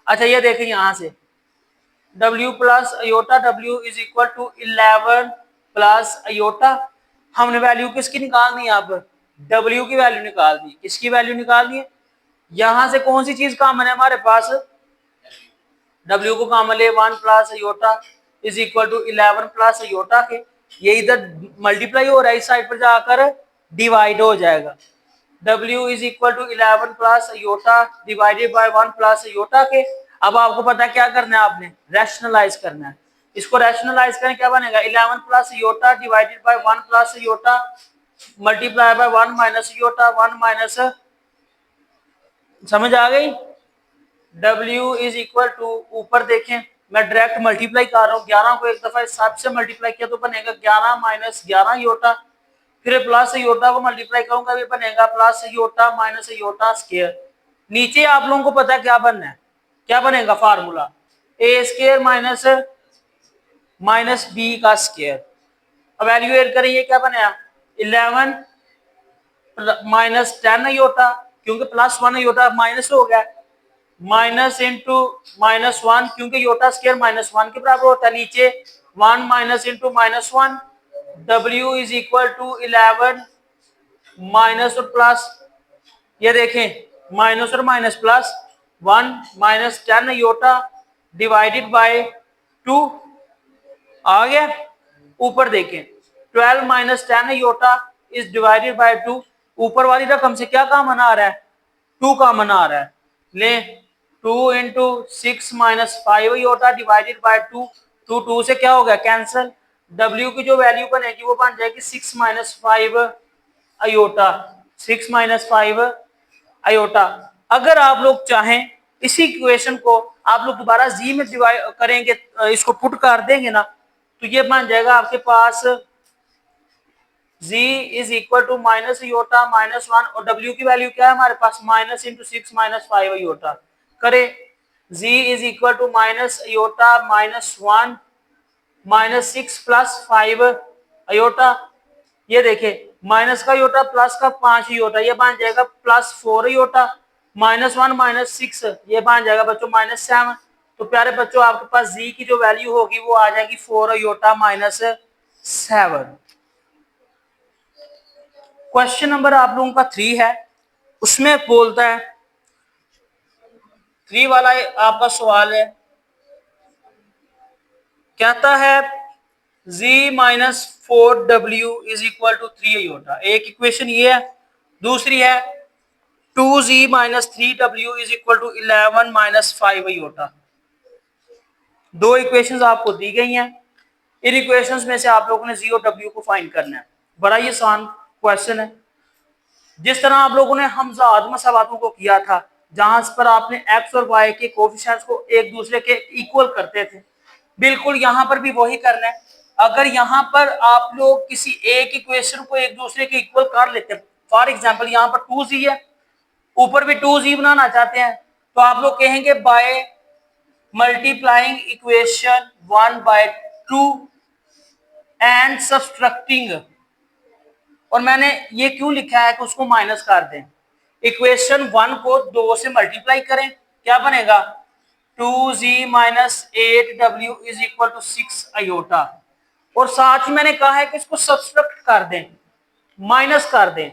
अच्छा ये देखें यहां से w plus iota w is equal to 11 plus iota. हमने वैल्यू किसकी निकालनी है, अब w की वैल्यू निकाल दी। किसकी वैल्यू निकालनी है, यहां से कौन सी चीज कॉमन है हमारे पास, w को कॉमन ले 1 plus iota is equal to 11 plus iota के। ये इधर मल्टीप्लाई हो रहा है, इस साइड पर जाकर डिवाइड हो जाएगा। w is equal to 11 plus iota divided by 1 plus iota के। अब आपको पता है क्या करना है, आपने रैशनलाइज करना है। इसको रैशनलाइज करें क्या बनेगा 11 plus iota divided by 1 plus aorta multiply bye 1 minus iota 1 minus, समझ आ गई। w इज इक्वल टू, ऊपर देखें मैं डायरेक्ट मल्टीप्लाई कर रहा हूँ, 11 को एक दफा 7 से मल्टीप्लाई किया तो बनेगा 11 माइनस 11 अयोटा, फिर प्लस अयोटा को मल्टीप्लाई करूंगा ये बनेगा plus iota minus iota square. नीचे आप लोगों को पता है क्या बनना है, क्या बनेगा फार्मूला ए स्क्वायर माइनस बी का स्क्वायर। अब एवेल्यूएट करें ये क्या बनेगा 11 माइनस 10 अयोटा, क्योंकि +1 अयोटा माइनस हो गया, माइनस इंटू -1 क्योंकि योटा स्क्वायर -1 के बराबर होता है, नीचे 1 minus into -1 w is equal to 11 minus और प्लस, ये देखें माइनस और minus plus 1 minus 10 iota divided by 2 आ गया। ऊपर देखें 12 minus 10 iota is divided by 2, ऊपर वाली रकम से क्या कॉमन आ रहा है 2 कॉमन आ रहा है, ले 2 into 6 minus 5 iota divided by 2, 2 से क्या हो गया कैंसिल, w की जो वैल्यू बनेगी वो बन जाएगी 6 माइनस 5 अयोटा, 6 माइनस 5 अयोटा। अगर आप लोग चाहें इसी इक्वेशन को आप लोग दोबारा z में डिवाइड करेंगे, इसको पुट कर देंगे ना तो ये बन जाएगा आपके पास z is equal to minus iota -1 और w की वैल्यू क्या है हमारे पास माइनस इंटू 6 माइनस 5 अयोटा। करे z is equal to minus iota -1 minus 6 plus 5 iota, ये देखे माइनस का अयोटा प्लस का 5 अयोटा, ये बन जाएगा +4 अयोटा, -1 माइनस 6 ये बन जाएगा बच्चों -7। तो प्यारे बच्चों आपके पास z की जो वैल्यू होगी वो आ जाएगी 4 अयोटा -7। क्वेश्चन नंबर आप लोगों का 3 है, उसमें बोलता है 3 वाला आपका सवाल है, कहता है z minus 4w is equal to 3 iota. एक इक्वेशन ये है, दूसरी है 2z minus 3w is equal to 11 minus 5 iota. दो इक्वेशंस आपको दी गई हैं, इन इक्वेशंस में से आप लोगों ने z और w को फाइंड करना है। बड़ा ही आसान क्वेश्चन है, जिस तरह आप लोगों ने हमजाद मसावातों को किया था, जहां पर आपने x और y के कोफिशिएंट्स को एक दूसरे के इक्वल करते थे, बिल्कुल यहां पर भी वही करना है। अगर यहां पर आप लोग किसी एक इक्वेशन को एक दूसरे के इक्वल कर लेते हैं, फॉर एग्जांपल यहां पर 2z है, ऊपर भी 2z बनाना चाहते हैं, तो आप लोग कहेंगे by multiplying equation 1 by 2 and subtracting. और मैंने ये क्यों लिखा है कि उसको माइनस कर दें, इक्वेशन 1 को 2 से मल्टीप्लाई करें, क्या बनेगा 2z minus 8w is equal to 6 iota. और साथ ही मैंने कहा है कि इसको सब्सट्रैक्ट कर दें, माइनस कर दें,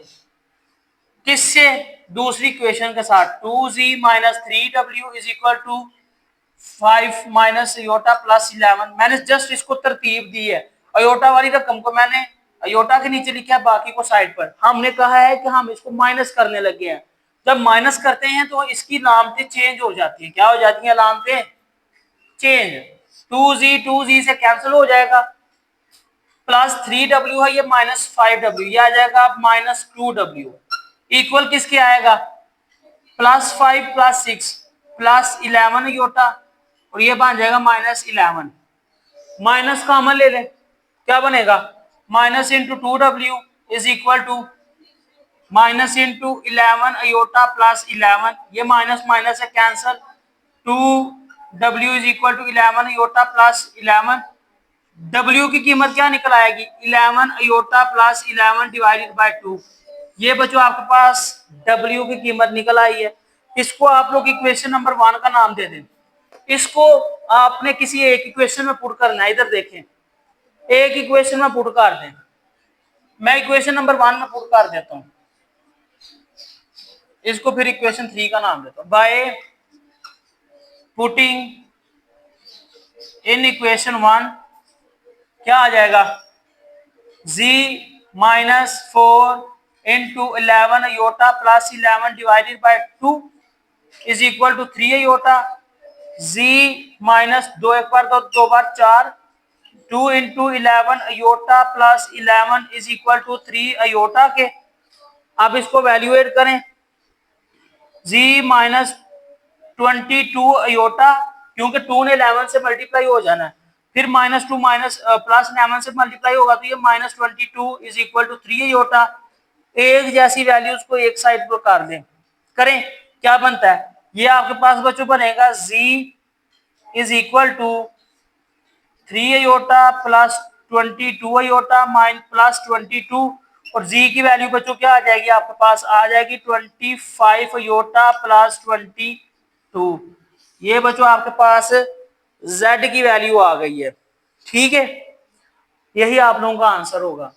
किससे, दूसरी इक्वेशन के साथ 2z minus 3w is equal to 5 minus iota plus 11। मैंने जस्ट इसको तरतीब दी है, आयोटा वाली रकम को मैंने आयोटा के नीचे लिखा है, बाकी को साइड पर। हमने कहा है कि हम इसको माइनस करने लगे हैं, जब माइनस करते हैं तो इसकी अलामतें चेंज हो जाती है। क्या हो जाती है अलामतें? चेंज। 2z से कैंसिल हो जाएगा, प्लस 3w है, ये माइनस 5w, ये आ जाएगा माइनस 2w। इक्वल किसके आएगा? प्लस 5 प्लस 6 प्लस 11 आयोटा, और ये बन जाएगा माइनस 11। माइनस कॉमन ले लें, क्या बनेगा? Minus into 2w is equal to minus into 11 iota plus 11, ये माइनस माइनस है cancel, 2w is equal to 11 iota plus 11। w की कीमत क्या निकल आएगी? 11 आयोटा प्लस 11 डिवाइडेड बाय 2। ये बच्चों आपके पास w की कीमत निकल आई है। इसको आप लोग इक्वेशन नंबर 1 का नाम दे दें। इसको आपने किसी एक इक्वेशन में पुट करना है, इधर देखें, एक इक्वेशन में पुट कर दें। मैं इक्वेशन नंबर 1 में पुट कर देता हूं, इसको फिर इक्वेशन 3 का नाम देता हूं। बाय पुटिंग इन इक्वेशन 1 क्या आ जाएगा? z minus 4 into 11 iota plus 11 divided by 2 is equal to 3 iota. z minus 2 एक बार 2 बार 4, 2 into 11 iota plus 11 is equal to 3 iota के। अब इसको वैल्यूएट करें, z माइनस 22 आयोटा, क्योंकि 2 ने 11 से मल्टीप्लाई हो जाना है, फिर माइनस 2 माइनस प्लस 11 से मल्टीप्लाई होगा, तो ये minus 22 is equal to 3 iota. एक जैसी वैल्यूज को एक साइड पर कर दें, करें, क्या बनता है? ये आपके पास बच्चों बनेगा z is equal to 3 iota plus 22 iota minus plus 22, और z की वैल्यू बच्चों क्या आ जाएगी? आपके पास आ जाएगी 25 आयोटा प्लस 22। ये बच्चों आपके पास z की वैल्यू आ गई है। ठीक है, यही आप लोगों का आंसर होगा।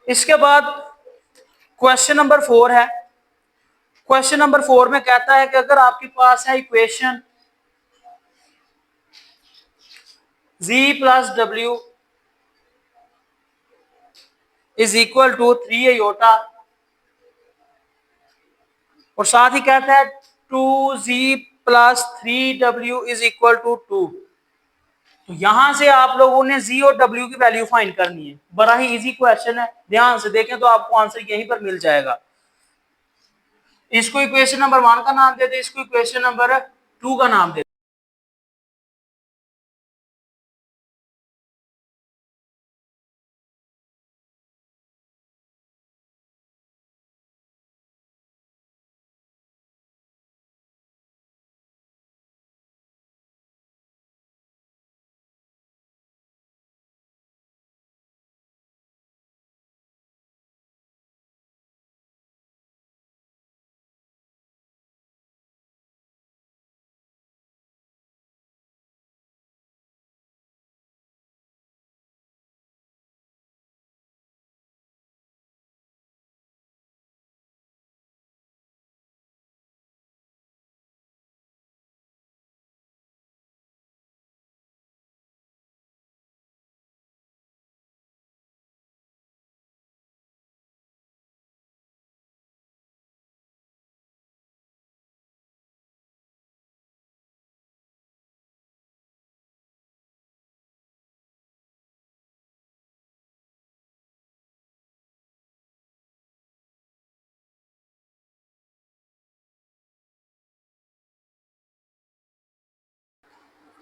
इसके बाद क्वेश्चन नंबर 4 है। क्वेश्चन नंबर 4 में कहता है कि अगर आपके पास है equation z plus w is equal to 3 iota, और साथ ही कहता है 2z plus 3w is equal to 2। तो यहां से आप लोगों ने z और w की वैल्यू फाइंड करनी है। बड़ा ही इजी क्वेश्चन है, ध्यान से देखें तो आपको आंसर यहीं पर मिल जाएगा। इसको इक्वेशन नंबर 1 का नाम दे दे, इसको इक्वेशन नंबर 2 का नाम दे।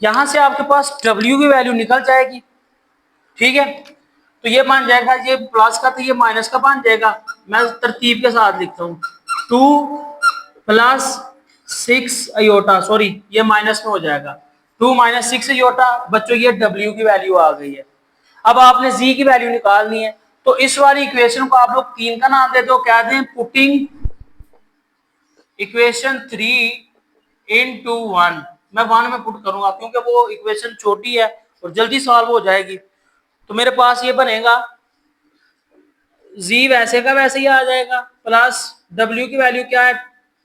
यहां से आपके पास W की वैल्यू निकल जाएगी, ठीक है। तो ये बन जाएगा, ये प्लस का तो ये माइनस का बन जाएगा। मैं तरतीब के साथ लिखता हूँ, 2+6 अयोटा, सॉरी ये माइनस में हो जाएगा, 2 - 6 अयोटा। बच्चों ये W की वैल्यू आ गई है। अब आपने Z की वैल्यू निकालनी है, तो इस वाली इक्वेशन को आप लोग 3 का नाम दे दो, क्या दें, पुटिंग इक्वेशन 3 into 1। मैं 1 में पुट करूंगा क्योंकि वो इक्वेशन छोटी है और जल्दी सॉल्व हो जाएगी। तो मेरे पास ये बनेगा, Z वैसे का वैसे ही आ जाएगा, प्लस W की वैल्यू क्या है,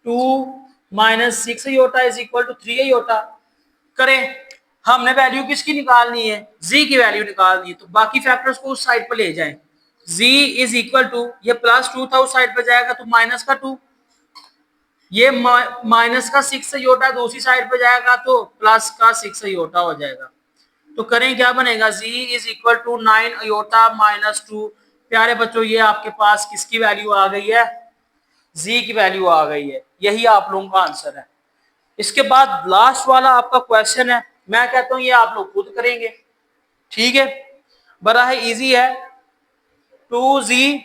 2 - 6 iota is equal to 3 iota. करें, हमने वैल्यू किसकी निकालनी है, Z की वैल्यू निकालनी है, तो बाकी फैक्टर्स को उस साइड पर ले जाएं। Z इज इक्वल टू, ये +2 था उस साइड पर जाएगा तो माइनस का 2, ये माइनस का 6 अयोटा दूसरी साइड पे जाएगा तो प्लस का 6 अयोटा हो जाएगा। तो करें क्या बनेगा, Z is equal to 9 iota -2। प्यारे बच्चों ये आपके पास किसकी वैल्यू आ गई है, Z की वैल्यू आ गई है। यही आप लोगों का आंसर है। इसके बाद लास्ट वाला आपका क्वेश्चन है, मैं कहता हूं ये आप लोग खुद करेंगे, ठीक है, बड़ा ही इजी है। 2Z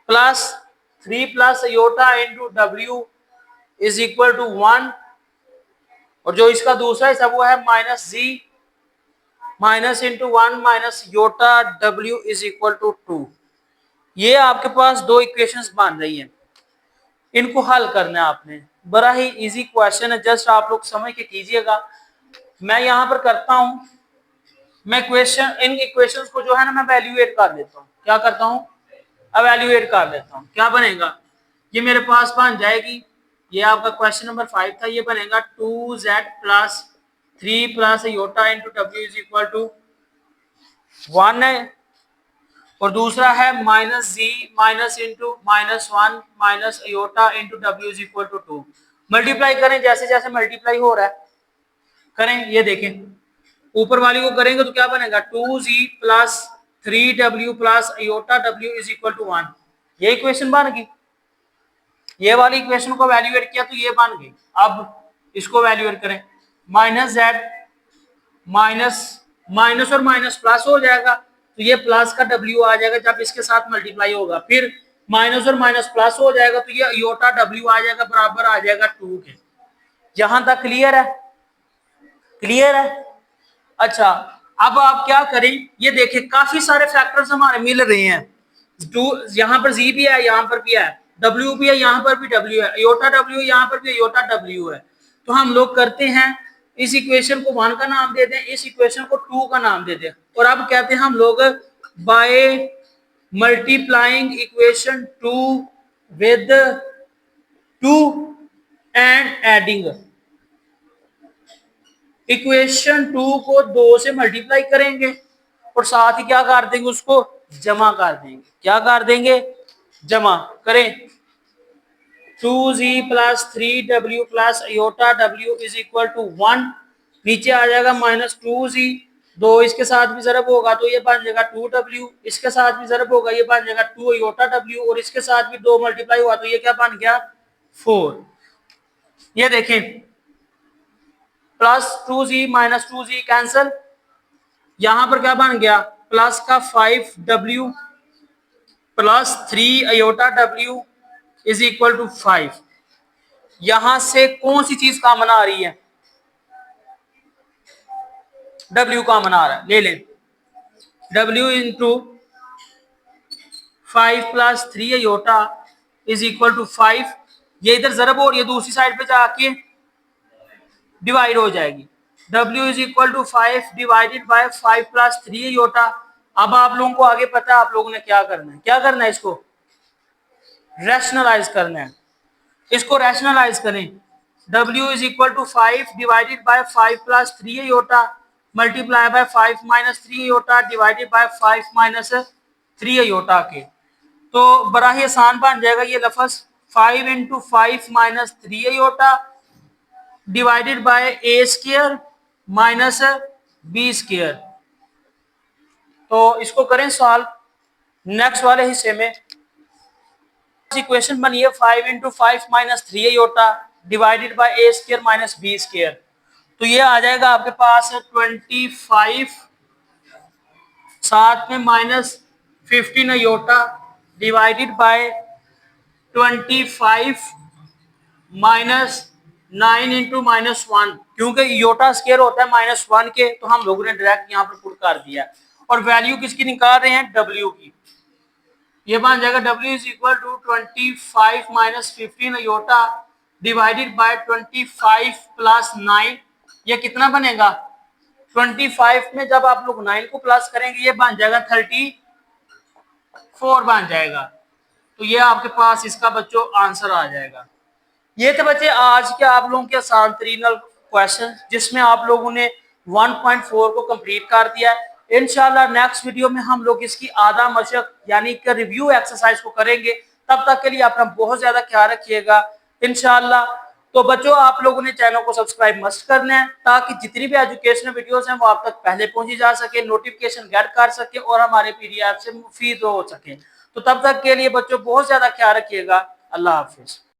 plus 3 plus iota into W is equal to 1, और जो इसका दूसरा हिस्सा वो है -Z minus into 1 minus iota W is equal to 2। ये आपके पास दो इक्वेशंस बन रही हैं, इनको हल करना है आपने। बड़ा ही इजी क्वेश्चन है, जस्ट आप लोग समझ के कीजिएगा। मैं यहाँ पर करता हूँ, मैं क्वेश्चन इन इक्वेशंस को जो है ना मैं वैल्यूएट कर देता हूँ। क्या करता हूँ, एवेल्युएट कर देता हूँ। क्या बनेगा, ये मेरे पास बन जाएगी, ये आपका क्वेश्चन नंबर 5 था, ये बनेगा 2Z plus 3 plus iota into W is equal to 1 है, और दूसरा है -Z minus into -1 minus iota into W is equal to 2। Multiply करें, जैसे जैसे मल्टीप्लाई हो रहा है करें, ये देखें ऊपर वाली को करेंगे तो क्या बनेगा, 2Z plus 3W plus iota W is equal to 1। ये इक्वेशन बन गई। ये वाली इक्वेशन को वैल्यूएट किया तो ये बन गई। अब इसको वैल्यूएट करें, -Z माइनस माइनस और माइनस प्लस हो जाएगा, तो ये प्लस का W आ जाएगा जब इसके साथ मल्टीप्लाई होगा। फिर माइनस और माइनस प्लस हो जाएगा तो ये अयोटा W आ जाएगा, बराबर आ जाएगा 2 के। यहां तक क्लियर है, क्लियर है। अच्छा, अब आप क्या करें, ये देखें काफी सारे फैक्टर्स हमारे मिल रहे हैं। यहाँ पर Z भी है, यहाँ पर भी है, W भी है, यहाँ पर भी W है, अयोटा W यहाँ पर भी अयोटा W है। तो हम लोग करते हैं, इस इक्वेशन को 1 का नाम दे दें, इस इक्वेशन को 2 का नाम दे दें, और अब कहते हैं हम लोग bye multiplying equation 2 with 2 and adding. Equation 2 को 2 से मल्टीप्लाई करेंगे और साथ ही क्या कर देंगे, उसको जमा कर देंगे। क्या कर देंगे, जमा करें। 2Z plus 3W plus iota W is equal to 1। नीचे आ जाएगा -2Z, 2 इसके साथ भी जरब होगा तो ये बन जाएगा 2W, इसके साथ भी जरब होगा ये बन जाएगा 2 अयोटा W, और इसके साथ भी 2 मल्टीप्लाई हुआ तो ये क्या बन गया, 4। ये देखें plus 2Z minus 2Z cancel, यहां पर क्या बन गया, प्लस का 5W plus 3 iota W is equal to 5। यहां से कौन सी चीज कॉमन आ रही है, W कॉमन आ रहा है, ले लें। W into 5 plus 3 iota is equal to 5। ये इधर जरब हो रही है, दूसरी साइड पे जाके डिवाइड हो जाएगी। W is equal to 5 divided by 5 plus 3 iota. अब आप लोगों को आगे पता है आप लोगों ने क्या करना है, क्या करना है, इसको रैशनलाइज करना है। इसको रैशनलाइज करें, W is equal to 5 divided by 5 plus 3 iota multiply by 5 minus 3 iota divided by 5 minus 3 iota के। तो बड़ा ही आसान बन जाएगा ये लफ्ज, 5 into 5 minus 3 iota divided by a square minus b square. तो इसको करें सॉल्व नेक्स्ट वाले हिस्से में। इक्वेशन बनी है 5 into 5 minus 3 iota divided by a square minus b square. तो ये आ जाएगा आपके पास 25, साथ में -15 अयोटा डिवाइडेड बाय 25 -9 इंटू -1, क्योंकि योटा स्केयर होता है -1 के, तो हम लोगों ने डायरेक्ट यहाँ पर पुट कर दिया। और वैल्यू किसकी निकाल रहे हैं? W की। ये बन जाएगा W is equal to 25 -15 iota divided by 25 plus 9। ये कितना बनेगा? 25 में जब आप लोग 9 को प्लस करेंगे ये बन जाएगा 34 बन जाएगा। तो ये आपके पास इसका बच्चों आंसर आ जाएगा। ये थे बच्चे आज के आप लोगों के आसान तरीन क्वेश्चन, जिसमें आप लोगों ने 1.4 को कंप्लीट कर दिया है। इंशाल्लाह नेक्स्ट वीडियो में हम लोग इसकी आधा मशक यानी कि रिव्यू एक्सरसाइज को करेंगे। तब तक के लिए अपना बहुत ज्यादा ख्याल रखिएगा इंशाल्लाह। तो बच्चों आप लोगों ने चैनल को सब्सक्राइब मस्ट करना है, ताकि जितनी भी एजुकेशनल वीडियोस हैं वो आप तक पहले पहुंची जा सके, नोटिफिकेशन गेट कर सके और हमारे पीडीएफ से मुफीद हो सके। तो तब तक के लिए बच्चों बहुत ज्यादा ख्याल रखिएगा। अल्लाह हाफिज।